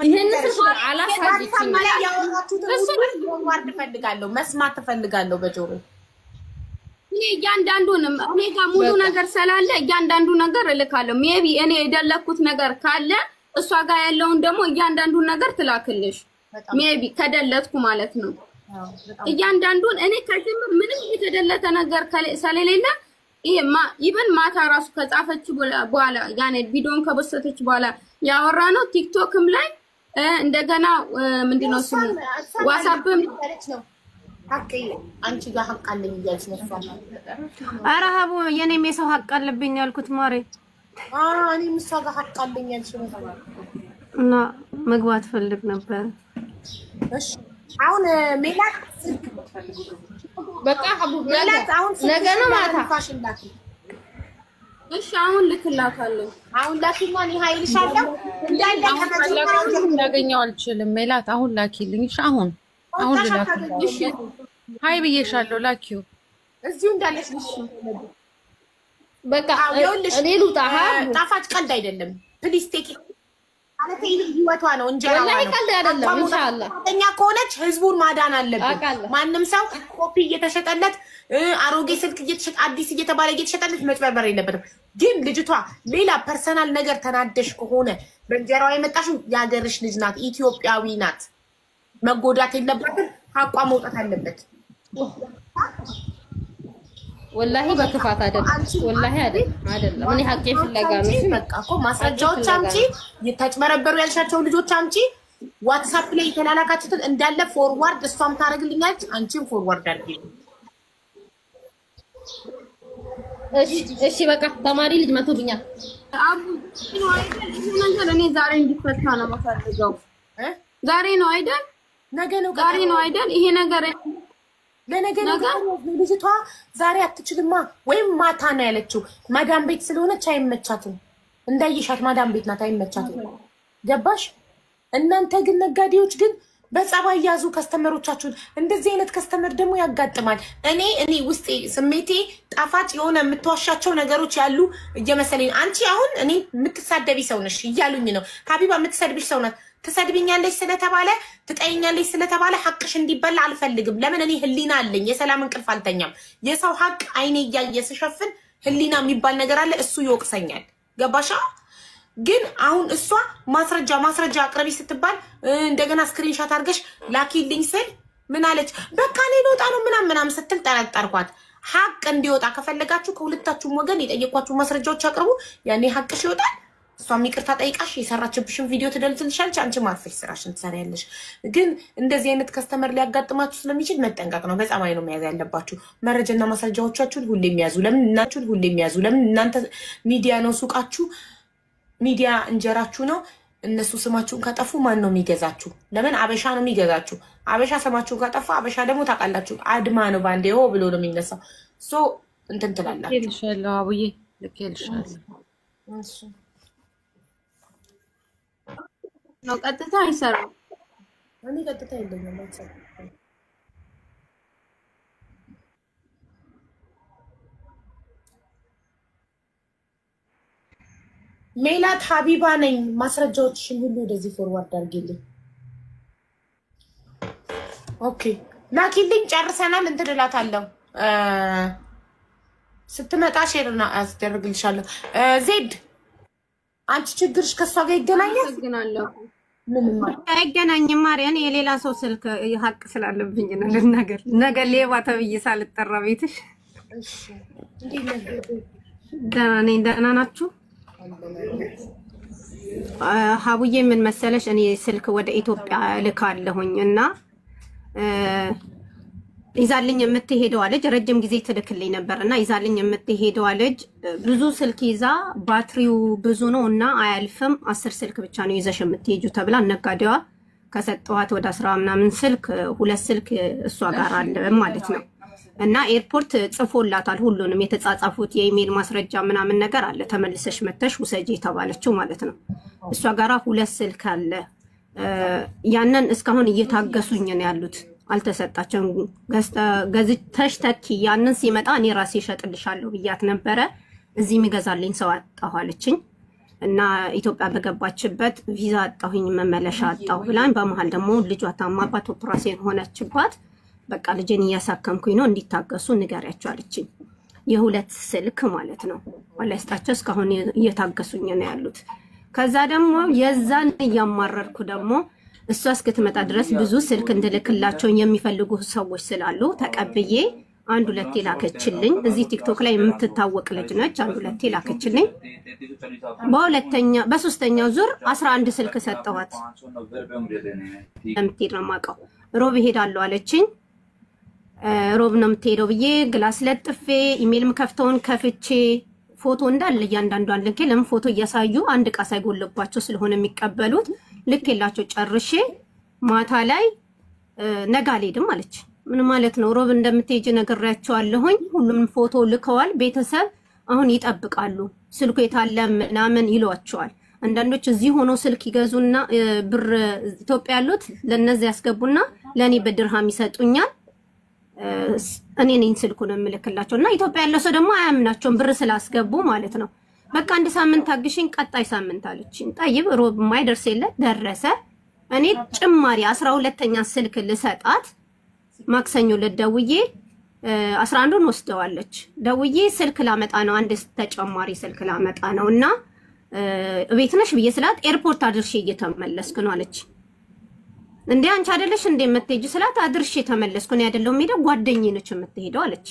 ይሄን ስልክ አላሳየችኝም። ዋርድ ፈልጋለሁ መስማት ፈልጋለሁ በጆሮ እኔ እያንዳንዱንም እኔ ጋር ሙሉ ነገር ስላለ እያንዳንዱ ነገር እልካለሁ። ሜቢ እኔ የደለኩት ነገር ካለ እሷ ጋር ያለውን ደግሞ እያንዳንዱ ነገር ትላክልሽ። ሜቢ ከደለትኩ ማለት ነው። እያንዳንዱን እኔ ከጅምር ምንም የተደለተ ነገር ስለሌለ ኢቨን ማታ ራሱ ከጻፈች በኋላ ያኔ ቪዲዮን ከበሰተች በኋላ ያወራ ነው። ቲክቶክም ላይ እንደገና ምንድነው ስሙ ዋትስአፕም ሀቅ አንቺ ጋር ሀቅ አለኝ እያልሽ ነው። ኧረ ሀቡ የኔም የሰው ሀቅ አለብኝ ያልኩት ማሬ እኔም እሷ ጋር ሀቅ አለኝ ያልሽ ነው እና መግባት ፈልግ ነበር። እሺ አሁን ሜላት በቃ ሀቡ ነገ ነው ማታ። እሺ አሁን ልክላታለሁ። አሁን ላኪና እኔ ሀይልሻለሁ እንዳለ ከመጀመሪያው እንዳገኘው አልችልም። ሜላት አሁን ላኪልኝ። እሺ አሁን ልላክልሽ። ሃይ ብዬሻለሁ። ላኪው እዚሁ እንዳለሽ ልሽ በቃ እኔ ልውጣ። ጣፋጭ ቀልድ አይደለም ፕሊስ ቴክ ማለት ይሄ ህይወቷ ነው እንጀራዋ ነው። ወላሂ ቀልድ አይደለም። ኢንሻአላህ እኛ ከሆነች ህዝቡን ማዳን አለብን። ማንም ሰው ኮፒ እየተሸጠለት አሮጌ ስልክ እየተሸጠ አዲስ እየተባለ እየተሸጠለት መጭበርበር የለበትም። ግን ልጅቷ ሌላ ፐርሰናል ነገር ተናደሽ ከሆነ በእንጀራዋ የመጣሽው የሀገርሽ ልጅ ናት፣ ኢትዮጵያዊ ናት። መጎዳት የለባትም። ሀቋ መውጣት አለበት። ወላሂ በክፋት አይደለም። ወላሂ አይደለም። እኔ ሀቄን ፍለጋ ነው። በቃ እኮ ማስረጃዎች አምጪ፣ የተጭበረበሩ ያልሻቸው ልጆች አምጪ። ዋትስአፕ ላይ የተላላካችሁትን እንዳለ ፎርዋርድ እሷም ታረግልኛለች፣ አንቺም ፎርዋርድ አድርጊ። እሺ በቃ ተማሪ ልጅ መቶብኛል። አቡ ነው አይደል? ይሄ ነገር እኔ ዛሬ እንዲፈታ ነው የምፈልገው። ዛሬ ነው አይደል? ነገ ነው ዛሬ ነው አይደል? ይሄ ነገር ለነገ ነው። ልጅቷ ዛሬ አትችልማ ወይም ማታ ነው ያለችው። ማዳም ቤት ስለሆነች አይመቻትም። እንዳይሻት ማዳም ቤት ናት፣ አይመቻትም። ገባሽ? እናንተ ግን ነጋዴዎች ግን በጸባይ ያዙ ከስተመሮቻችሁን። እንደዚህ አይነት ከስተመር ደግሞ ያጋጥማል። እኔ ውስጤ ስሜቴ ጣፋጭ የሆነ የምትዋሻቸው ነገሮች ያሉ እየመሰለኝ። አንቺ አሁን እኔ የምትሳደቢ ሰው ነሽ እያሉኝ ነው። ሀቢባ የምትሰድብሽ ሰው ናት። ትሰድብኛለሽ ስለተባለ ትጠይኛለሽ ስለተባለ ሐቅሽ እንዲበላ አልፈልግም። ለምን እኔ ህሊና አለኝ። የሰላም እንቅልፍ አልተኛም። የሰው ሐቅ አይኔ እያየ ስሸፍን ህሊና የሚባል ነገር አለ፣ እሱ ይወቅሰኛል። ገባሻ? ግን አሁን እሷ ማስረጃ አቅርቢ ስትባል እንደገና ስክሪንሾት አድርገሽ ላኪልኝ ስል ምን አለች? በቃ እኔ ልወጣ ነው ምናምን ስትል ጠረጠርኳት። ሐቅ እንዲወጣ ከፈለጋችሁ ከሁለታችሁም ወገን የጠየኳችሁ ማስረጃዎች አቅርቡ። ያኔ ሐቅሽ ይወጣል። እሷም ይቅርታ ጠይቃሽ የሰራችብሽን ቪዲዮ ትደልትልሻለች። አንቺ ማርፈሽ ስራሽን ትሰሪያለሽ። ግን እንደዚህ አይነት ከስተመር ሊያጋጥማችሁ ስለሚችል መጠንቀቅ ነው። በጸባይ ነው መያዝ ያለባችሁ። መረጃና ማስረጃዎቻችሁን ሁሌም ያዙ። ለምን እናንተ ሚዲያ ነው ሱቃችሁ፣ ሚዲያ እንጀራችሁ ነው። እነሱ ስማችሁን ካጠፉ ማን ነው የሚገዛችሁ? ለምን አበሻ ነው የሚገዛችሁ። አበሻ ስማችሁን ካጠፋ አበሻ ደግሞ ታውቃላችሁ አድማ ነው፣ ባንዴ ሆ ብሎ ነው የሚነሳው። ሶ እንትን ትላላችሁ። ልኬልሻለሁ አቡዬ፣ ልኬልሻለሁ። እሺ ነው ቀጥታ አይሰራም። እኔ ቀጥታ የለኝም አይሰራም። ሜላት ሀቢባ ነኝ። ማስረጃዎችሽን ሁሉ ወደዚህ ፎርዋርድ አድርጊልኝ። ኦኬ ላኪልኝ። ጨርሰናል። እንትን እላታለሁ። ስትመጣ ሼር አስደርግልሻለሁ። ዜድ አንቺ ችግርሽ ከሷ ጋር ይገናኛል? አመሰግናለሁ። አይገናኝም ማርያም የሌላ ሰው ስልክ ሀቅ ስላለብኝ ነው ልናገር ነገ ሌባ ተብዬ ሳልጠራ ቤትሽ እሺ እንዴት ነበር? ደህና ናችሁ? ሀቡዬ ምን መሰለሽ እኔ ስልክ ወደ ኢትዮጵያ ልካለሁኝ እና ይዛልኝ የምትሄደው ልጅ ረጅም ጊዜ ትልክልኝ ነበርና ይዛልኝ የምትሄደው ልጅ ብዙ ስልክ ይዛ ባትሪው ብዙ ነው እና አያልፍም 10 ስልክ ብቻ ነው ይዘሽ የምትሄጂው ተብላ ነጋዴዋ ከሰጠዋት ወደ 10 ምናምን ስልክ 2 ስልክ እሷ ጋር አለ ማለት ነው እና ኤርፖርት ጽፎላታል ሁሉንም የተጻጻፉት የኢሜል ማስረጃ ምናምን ነገር አለ ተመልሰሽ መተሽ ውሰጂ ተባለችው ማለት ነው እሷ ጋራ 2 ስልክ አለ ያንን እስካሁን እየታገሱኝ ነው ያሉት አልተሰጣቸውም ገዝተሽ ተኪ ያንን ሲመጣ እኔ ራሴ እሸጥልሻለሁ ብያት ነበረ እዚህ የሚገዛልኝ ሰው አጣኋለችኝ እና ኢትዮጵያ በገባችበት ቪዛ አጣሁኝ መመለሻ አጣሁ ብላኝ በመሃል ደግሞ ልጇ ታማባት ኦፕራሲዮን ሆነችባት በቃ ልጄን እያሳከምኩኝ ነው እንዲታገሱ ንገሪያቸው አለችኝ የሁለት ስልክ ማለት ነው ወላስታቸው እስካሁን እየታገሱኝ ነው ያሉት ከዛ ደግሞ የዛን ያማረርኩ ደግሞ እሷ እስክትመጣ ድረስ ብዙ ስልክ እንድልክላቸው የሚፈልጉ ሰዎች ስላሉ ተቀብዬ አንድ ሁለት ላከችልኝ እዚህ ቲክቶክ ላይ የምትታወቅ ልጅ ነች አንድ ሁለት ላከችልኝ በሶስተኛው ዙር 11 ስልክ ሰጠዋት ለምትሄድ ነው የማውቀው ሮብ ሄዳለሁ አለችኝ ሮብ ነው የምትሄደው ብዬ ግላስ ለጥፌ ኢሜል ምከፍተውን ከፍቼ ፎቶ እንዳለ እያንዳንዷን ልኬ ለምን ፎቶ እያሳዩ አንድ ቃ ሳይጎልባቸው ስለሆነ የሚቀበሉት ልኬላቸው ጨርሼ ማታ ላይ ነገ አልሄድም አለች ምን ማለት ነው ሮብ እንደምትሄጂ ነግሬያቸዋለሁኝ ሁሉም ፎቶ ልከዋል ቤተሰብ አሁን ይጠብቃሉ ስልኩ የታለ ምናምን ይሏቸዋል አንዳንዶች እዚህ ሆኖ ስልክ ይገዙና ብር ኢትዮጵያ ያሉት ለነዚህ ያስገቡና ለኔ በድርሃም ይሰጡኛል እኔ ነኝ ስልኩን የምልክላቸውና ኢትዮጵያ ያለው ሰው ደግሞ አያምናቸውም ብር ስላስገቡ ማለት ነው በቃ አንድ ሳምንት ታግሽኝ ቀጣይ ሳምንት አለችኝ طيب ሮብ ማይደርስ የለ ደረሰ እኔ ጭማሪ 12ኛ ስልክ ልሰጣት ማክሰኞ ለደውዬ 11ን ወስደዋለች ደውዬ ስልክ ላመጣ ነው አንድ ተጨማሪ ስልክ ላመጣ ነውና ቤት ነሽ ብዬ ስላት ኤርፖርት አድርሼ እየተመለስኩ ነው አለች እንዴ አንቺ አይደለሽ እንዴ የምትሄጂ ስላት አድርሼ ተመለስኩ ነው አይደለም ሄደ ጓደኛዬ ነች የምትሄደው አለች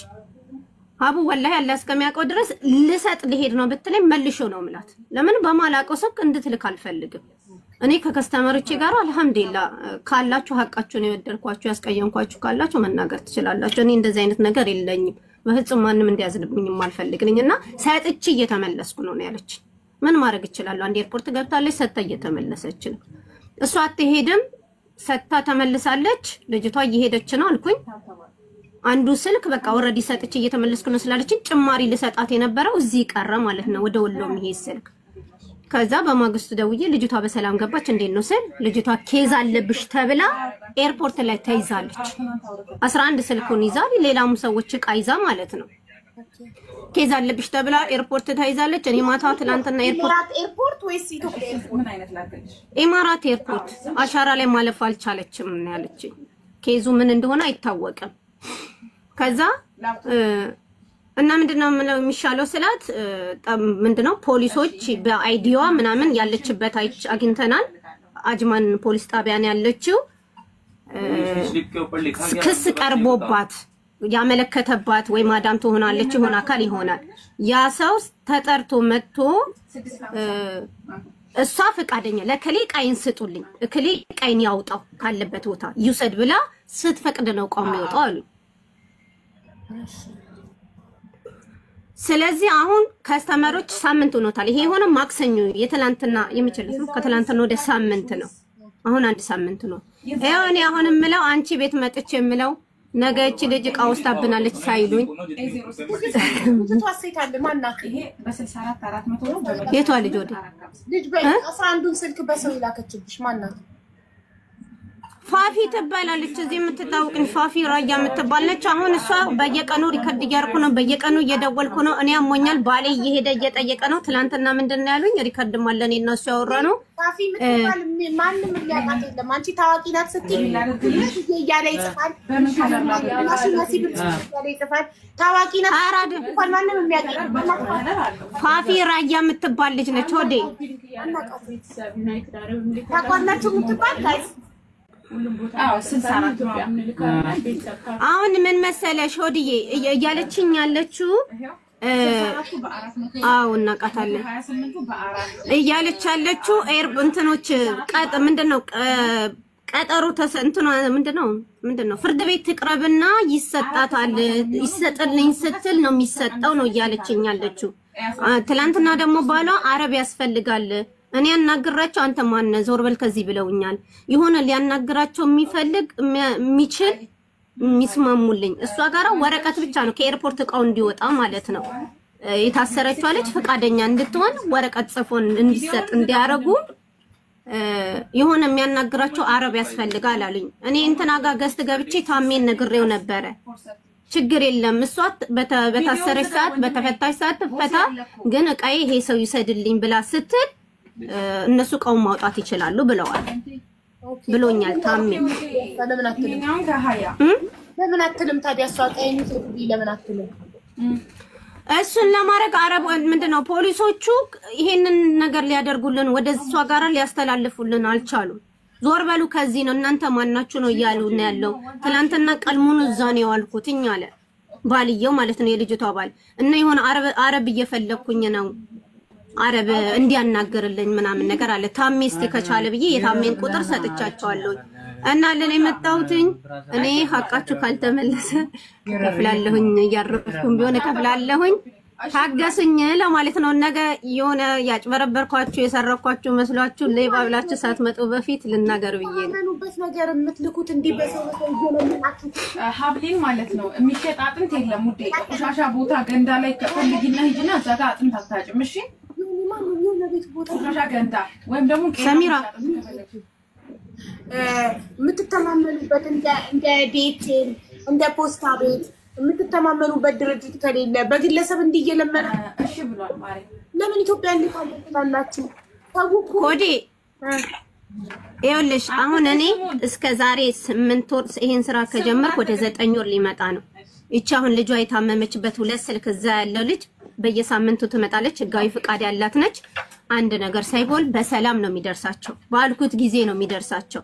አቡ ወላሂ አላህ እስከሚያውቀው ድረስ ልሰጥ ልሄድ ነው ብትለኝ መልሾ ነው ምላት ለምን በማላውቀው ሰው እንድትልክ አልፈልግም እኔ ከከስተመሮቼ ጋር አልহামዱሊላህ ካላችሁ ሐቃችሁን የወደድኳችሁ ያስቀየምኳችሁ ካላችሁ መናገር ትችላላችሁ እኔ እንደዚህ አይነት ነገር የለኝም በፍጹም ማንንም እንዲያዝልብኝም አልፈልግኝና ሰጥቼ እየተመለስኩ ነው ያለች ምን ማድረግ ይችላል አንድ ኤርፖርት ገብታለች ሰጣ እየተመለሰች ነው እሷ አትሄድም ሰጣ ተመልሳለች ልጅቷ እየሄደች ነው አልኩኝ አንዱ ስልክ በቃ ኦሬዲ ሰጥቼ እየተመለስኩ ነው ስላለች ጭማሪ ልሰጣት የነበረው እዚህ ቀረ ማለት ነው ወደ ወሎ የሚሄድ ስልክ ከዛ በማግስቱ ደውዬ ልጅቷ በሰላም ገባች እንዴት ነው ስል ልጅቷ ኬዝ አለብሽ ተብላ ኤርፖርት ላይ ተይዛለች 11 ስልኩን ይዛ ሌላም ሰዎች ዕቃ ይዛ ማለት ነው ኬዝ አለብሽ ተብላ ኤርፖርት ተይዛለች እኔ ማታ ትላንትና ኤርፖርት ወይስ ኢትዮጵያ ኤርፖርት ምን አይነት ላከች ኢማራት ኤርፖርት አሻራ ላይ ማለፍ አልቻለችም ነው ያለችኝ ኬዙ ምን እንደሆነ አይታወቅም ከዛ እና ምንድነው የሚሻለው ስላት ምንድነው ፖሊሶች በአይዲዋ ምናምን ያለችበት አግኝተናል አጅማን ፖሊስ ጣቢያን ያለችው ክስ ቀርቦባት ያመለከተባት ወይ ማዳም ትሆናለች ይሆን አካል ይሆናል ያ ሰው ተጠርቶ መጥቶ እሷ ፈቃደኛ ለከሌ ቃይን ስጡልኝ እከሌ ቃይን ያውጣው ካለበት ቦታ ይውሰድ ብላ ስትፈቅድ ነው ቆም ይወጣው አሉ ስለዚህ አሁን ከስተመሮች ሳምንት ሆኖታል ይሄ ሆነ ማክሰኞ የትላንትና የሚችለው ከትላንትና ወደ ሳምንት ነው አሁን አንድ ሳምንት ነው ያው እኔ አሁን ምለው አንቺ ቤት መጥቼ ምለው ነገ እቺ ልጅ ዕቃ ወስዳብናለች ሳይሉኝ ተዋሰይታለ ማናክ ይሄ በ64 400 ነው የቷ ልጅ ወደ ልጅ በ11ን ስልክ በሰው ላከችብሽ ማናክ ፋፊ ትባላለች እዚህ የምትታወቅኝ ፋፊ ራያ የምትባል ነች አሁን እሷ በየቀኑ ሪከርድ እያርኩ ነው በየቀኑ እየደወልኩ ነው እኔ አሞኛል ባሌ እየሄደ እየጠየቀ ነው ትላንትና ምንድነው ያሉኝ ሪከርድ ማለኔ እና እሱ ያወራ ነው ፋፊ የምትባል ማንንም ሊያቃት የለም አንቺ ታዋቂ ናት ስትይ እያለ ይጽፋል ታዋቂ ናት እንኳን ማንንም የሚያውቅ ፋፊ ራያ የምትባል ልጅ ነች ወዴ ታቋላችሁ የምትባል ጋይስ አሁን ምን መሰለሽ ሆድዬ እያለችኝ ያለችው እናቃታለን እያለች ያለችው እንትኖች ምንድነው ቀጠሮ ተሰንትኖ ምንድነው ፍርድ ቤት ትቅረብና ይሰጣታል ይሰጥልኝ ስትል ነው የሚሰጠው ነው እያለችኝ ያለችው። ትላንትና ደግሞ ባሏ አረብ ያስፈልጋል እኔ ያናግራቸው አንተ ማን ዞር በል ከዚህ ብለውኛል። ይሆነ ሊያናግራቸው የሚፈልግ የሚችል የሚስማሙልኝ እሷ ጋራ ወረቀት ብቻ ነው ከኤርፖርት እቃው እንዲወጣ ማለት ነው። የታሰረችው አለች ፈቃደኛ እንድትሆን ወረቀት ጽፎን እንዲሰጥ እንዲያረጉ የሆነ የሚያናግራቸው አረብ ያስፈልጋል አሉኝ። እኔ እንትና ጋር ገስት ገብቼ ታሜን ነግሬው ነበረ። ችግር የለም እሷ በታሰረች ሰዓት በተፈታች ሰዓት ትፈታ፣ ግን እቃዬ ይሄ ሰው ይሰድልኝ ብላ ስትል እነሱ እቃውን ማውጣት ይችላሉ ብለዋል ብሎኛል ታሜ። ለምን አትልም ታዲያ እሷ ቀይኑ ትልይ ለምን አትልም? እሱን ለማድረግ አረብ ምንድነው ፖሊሶቹ ይሄንን ነገር ሊያደርጉልን ወደ እሷ ጋር ሊያስተላልፉልን አልቻሉም። ዞር በሉ ከዚህ ነው እናንተ ማናችሁ ነው እያሉ ነው ያለው። ትላንትና ቀልሙን እዛ ነው ያልኩትኝ አለ ባልየው ማለት ነው የልጅቷ ባል። እና የሆነ አረብ እየፈለኩኝ ነው አረብ እንዲያናገርልኝ ምናምን ነገር አለ። ታሜ እስቲ ከቻለ ብዬ የታሜን ቁጥር ሰጥቻቸዋለሁ። እና ለኔ መጣሁትኝ እኔ ሀቃችሁ ካልተመለሰ ከፍላለሁኝ እያረፍኩም ቢሆን ከፍላለሁኝ ታገሱኝ ለማለት ነው። ነገ የሆነ ያጭበረበርኳችሁ የሰረኳችሁ መስሏችሁ ሌባ ብላችሁ ሳትመጡ በፊት ልናገር ብዬ ነው። ምኑበት ነገር የምትልኩት እንዲህ በሰው እየለመናችሁ ሀብሊን ማለት ነው። የሚሸጥ አጥንት የለም ውዴ። ቆሻሻ ቦታ ገንዳ ላይ ከፈልጊና ሂጂና እዛ ጋር አጥንት አታጭም። እሺ ቆሻሻ ገንዳ ወይም ደግሞ ሰሚራ የምትተማመኑበት እንደ ቤት እንደ ፖስታ ቤት የምትተማመኑበት ድርጅት ከሌለ በግለሰብ እንዲየለመና እሺ ብሏል ማለት ለምን ኢትዮጵያ እንድታላችሁ ኮዲ ይኸውልሽ አሁን እኔ እስከ ዛሬ 8 ወር ይሄን ስራ ከጀመርኩ ወደ 9 ወር ሊመጣ ነው። እቺ አሁን ልጇ የታመመችበት 2 ስልክ እዛ ያለው ልጅ በየሳምንቱ ትመጣለች። ህጋዊ ፍቃድ ያላት ነች። አንድ ነገር ሳይሆን በሰላም ነው የሚደርሳቸው፣ ባልኩት ጊዜ ነው የሚደርሳቸው።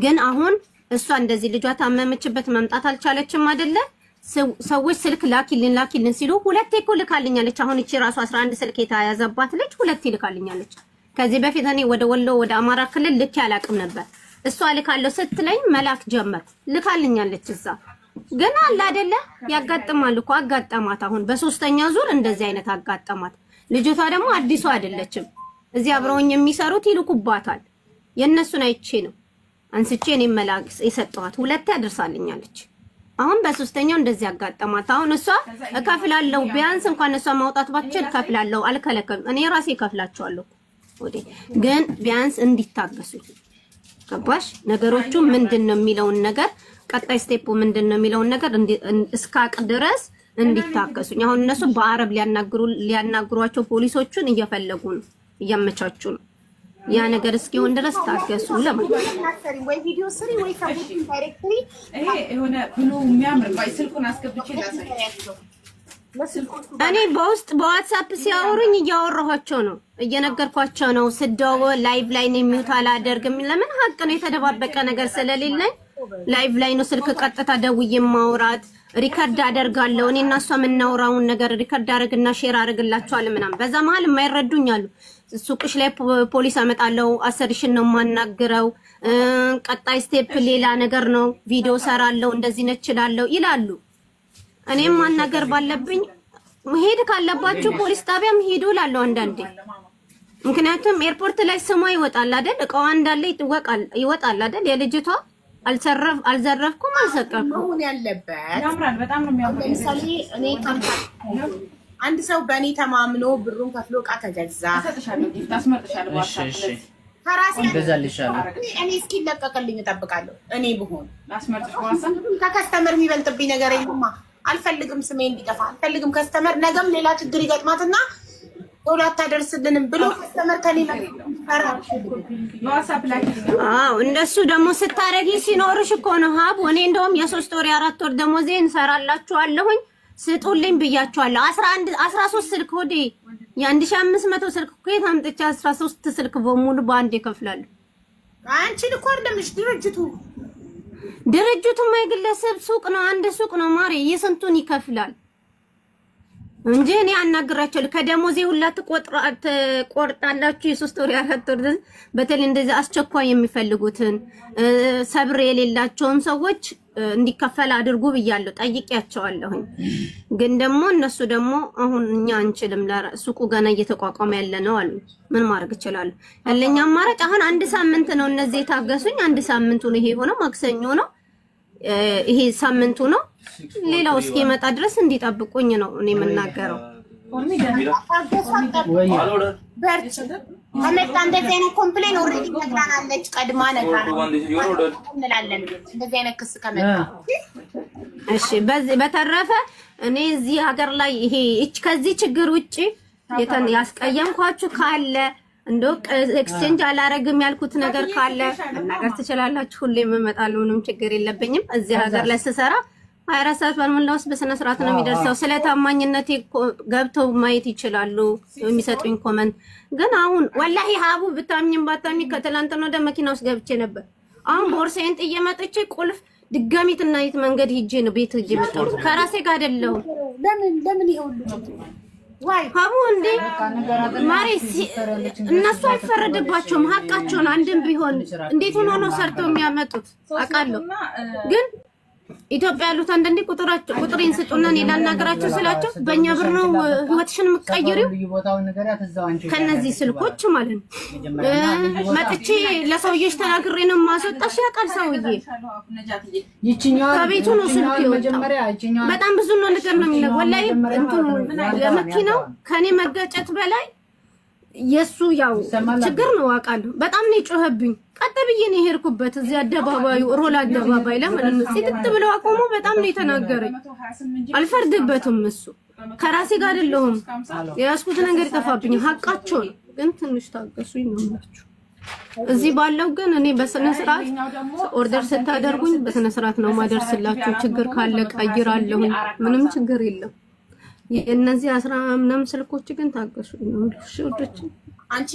ግን አሁን እሷ እንደዚህ ልጇ ታመመችበት መምጣት አልቻለችም አይደለ? ሰዎች ስልክ ላኪልን ሲሉ ሁለቴ እኮ ልካልኛለች። አሁን እቺ ራሱ 11 ስልክ የተያዘባት ልጅ ሁለቴ ልካልኛለች። ከዚህ በፊት እኔ ወደ ወሎ ወደ አማራ ክልል ልክ ያላቅም ነበር። እሷ ልካለው ስትለኝ መላክ ጀመር ልካልኛለች እዛ። ግን አለ አይደለ ያጋጥማል እኮ አጋጠማት። አሁን በሶስተኛ ዙር እንደዚህ አይነት አጋጠማት። ልጅቷ ደግሞ አዲሷ አይደለችም። እዚህ አብረውኝ የሚሰሩት ይልኩባታል። የነሱን አይቼ ነው አንስቼ እኔ መላክ የሰጠኋት ሁለቴ አድርሳልኛለች። አሁን በሶስተኛው እንደዚህ አጋጠማት። አሁን እሷ እከፍላለሁ ቢያንስ እንኳን እሷ ማውጣት ባትችል እከፍላለሁ አልከለከልም። እኔ ራሴ እከፍላቸዋለሁ ወዴ ግን ቢያንስ እንዲታገሱ ገባሽ? ነገሮቹ ምንድነው የሚለውን ነገር ቀጣይ ስቴፕ ምንድነው የሚለውን ነገር እስካቅ ድረስ እንዲታገሱኝ። አሁን እነሱ በአረብ ሊያናግሯቸው ፖሊሶቹን እየፈለጉ ነው እያመቻቹ ነው። ያ ነገር እስኪሆን ድረስ ታገሱ ለማለት ወይ ቪዲዮ ስሪ ወይ ሰብስክራይብ ዳይሬክትሊ ይሄ የሆነ ብሉ የሚያምር ባይ ስልኩን አስገብቼ ላሳያችሁ። እኔ በውስጥ በዋትስአፕ ሲያወሩኝ እያወራኋቸው ነው እየነገርኳቸው ነው። ስደውል ላይቭ ላይ ነው የሚውት አላደርግም። ለምን ሀቅ ነው የተደባበቀ ነገር ስለሌለኝ ላይቭ ላይ ነው ስልክ ቀጥታ ደውዬ ማውራት ሪከርድ አደርጋለሁ። እኔ እና እሷ የምናወራውን ነገር ሪከርድ አድርግና ሼር አድርግላችኋለሁ ምናምን። በዛ መሀል የማይረዱኝ አሉ። ሱቅሽ ላይ ፖሊስ አመጣለሁ አሰርሽን ነው ማናገረው ቀጣይ ስቴፕ ሌላ ነገር ነው ቪዲዮ ሰራለሁ እንደዚህ ነችላለሁ ይላሉ። እኔም ማናገር ባለብኝ መሄድ ካለባችሁ ፖሊስ ጣቢያም ሄዱ እላለሁ አንዳንዴ። ምክንያቱም ኤርፖርት ላይ ስሟ ይወጣል አይደል? እቃዋ እንዳለ ይወጣል አይደል? የልጅቷ አልዘረፍኩም አልሰቀኩም መሆን ያለበት ያምራል። በጣም ነው የሚያምረው። ለምሳሌ እኔ አንድ ሰው በእኔ ተማምኖ ብሩን ከፍሎ እቃ ከገዛ ታስመርጥሻለሁ እሺ ከራሴ እንገዛልሻለሁ። እኔ እስኪለቀቅልኝ እጠብቃለሁ። እኔ ብሆን ላስመርጥሽ ዋሰን ከከስተመር የሚበልጥብኝ ነገር የለማ። አልፈልግም ስሜ እንዲጠፋ አልፈልግም። ከስተመር ነገም ሌላ ችግር ይገጥማትና ቶሎ አታደርስልንም ብሎ ከስተመር ከሌላ ዋትስአፕ ላይ እንደሱ ደግሞ ስታረጊ ሲኖርሽ እኮ ነው ሀብ። እኔ እንደውም የ3 ወር የ4 ወር ደሞዜን እንሰራላችኋለሁኝ ስጡልኝ ብያችኋለሁ። 13 ስልክ ወዴ የ1500 ስልክ እኮ የታምጥቻ 13 ስልክ በሙሉ በአንድ ይከፍላሉ። አንቺ ልኮ አይደለምሽ ድርጅቱ የግለሰብ ሱቅ ነው፣ አንድ ሱቅ ነው ማሪ፣ የስንቱን ይከፍላል እንጂ እኔ አናግራቸው ከደሞዜ ሁላ ትቆርጣላችሁ የ3 ወር የ4 ወር በተለይ እንደዚህ አስቸኳይ የሚፈልጉትን ሰብር የሌላቸውን ሰዎች እንዲከፈል አድርጉ ብያለሁ፣ ጠይቄያቸዋለሁ። ግን ደግሞ እነሱ ደግሞ አሁን እኛ አንችልም ሱቁ ገና እየተቋቋመ ያለ ነው አሉ። ምን ማድረግ ይችላል? ያለኛ አማራጭ አሁን 1 ሳምንት ነው እነዚህ የታገሱኝ። 1 ሳምንቱ ነው ይሄ ሆነው ማክሰኞ ነው ይሄ ሳምንቱ ነው። ሌላው እስኪመጣ ድረስ እንዲጠብቁኝ ነው እኔ የምናገረው። በርቺ ከመጣ እንደዚህ አይነት ኮምፕሌን ኦሬዲ ነግራናለች፣ ቀድማ ነግራናለች እንላለን እንደዚህ አይነት ክስ ከመጣ። እሺ በተረፈ እኔ እዚህ ሀገር ላይ ይሄ ከዚህ ችግር ውጪ ያስቀየምኳችሁ ካለ እንደው ኤክስቼንጅ አላረግም ያልኩት ነገር ካለ መናገር ትችላላችሁ። ሁሌም እመጣለሁ፣ ምንም ችግር የለብኝም። እዚህ ሀገር ላይ ስሰራ 24 ሰዓት ባልሞላው ውስጥ በስነ ስርዓት ነው የሚደርሰው። ስለ ታማኝነቴ ገብተው ማየት ይችላሉ የሚሰጡኝ ኮመንት። ግን አሁን ወላሂ ሀቡ ብታምኝም ባታምኝ ከትላንትና ወደ መኪና ውስጥ ገብቼ ነበር። አሁን ቦርሳዬን ጥዬ መጥቼ ቁልፍ ድጋሚ ትናይት መንገድ ሂጄ ነው ቤት ሂጄ መጣሁ። ከራሴ ጋር አይደለም። ለምን ይሁሉ ዋይ ሀቡ እንዴ ማሪ እነሱ አይፈረድባቸውም፣ ሀቃቸውን አንድም ቢሆን እንዴት ሆኖ ነው ሰርተው የሚያመጡት አውቃለሁ። ግን ኢትዮጵያ ያሉት አንዳንዴ ቁጥሬን ስጡና እኔ ላናገራቸው ስላቸው በእኛ ብር ነው ህይወትሽን የምትቀይሪው ከነዚህ ስልኮች ማለት ነው። መጥቼ ለሰውዬሽ ተናግሬ ነው ማስወጣሽ ያውቃል ሰውዬ። ከቤቱ ነው ስልክ የወጣው። በጣም ብዙ ነው ነገር ነው የሚለው ወላሂ። ለመኪናው ከኔ መገጨት በላይ የሱ ያው ችግር ነው አውቃለሁ። በጣም ነው የጮህብኝ። ቀጥ ብዬ ነው የሄድኩበት እዚህ አደባባዩ ሮል አደባባይ ለምን ሲጥጥ ብለው አቆሙ። በጣም ነው የተናገረኝ። አልፈርድበትም። እሱ ከራሴ ጋር አይደለሁም። የያዝኩት ነገር ይጠፋብኝ ሀቃቸው ነው። ግን ትንሽ ታገሱኝ ነው የምላችሁ። እዚህ ባለው ግን እኔ በስነ ስርዓት ኦርደር ስታደርጉኝ በስነ ስርዓት ነው ማደርስላችሁ። ችግር ካለ ቀይራለሁ፣ ምንም ችግር የለም። የእነዚህ 10 ምናምን ስልኮች ግን ታገሱኝ ነው። እሺ ወዶች አንቺ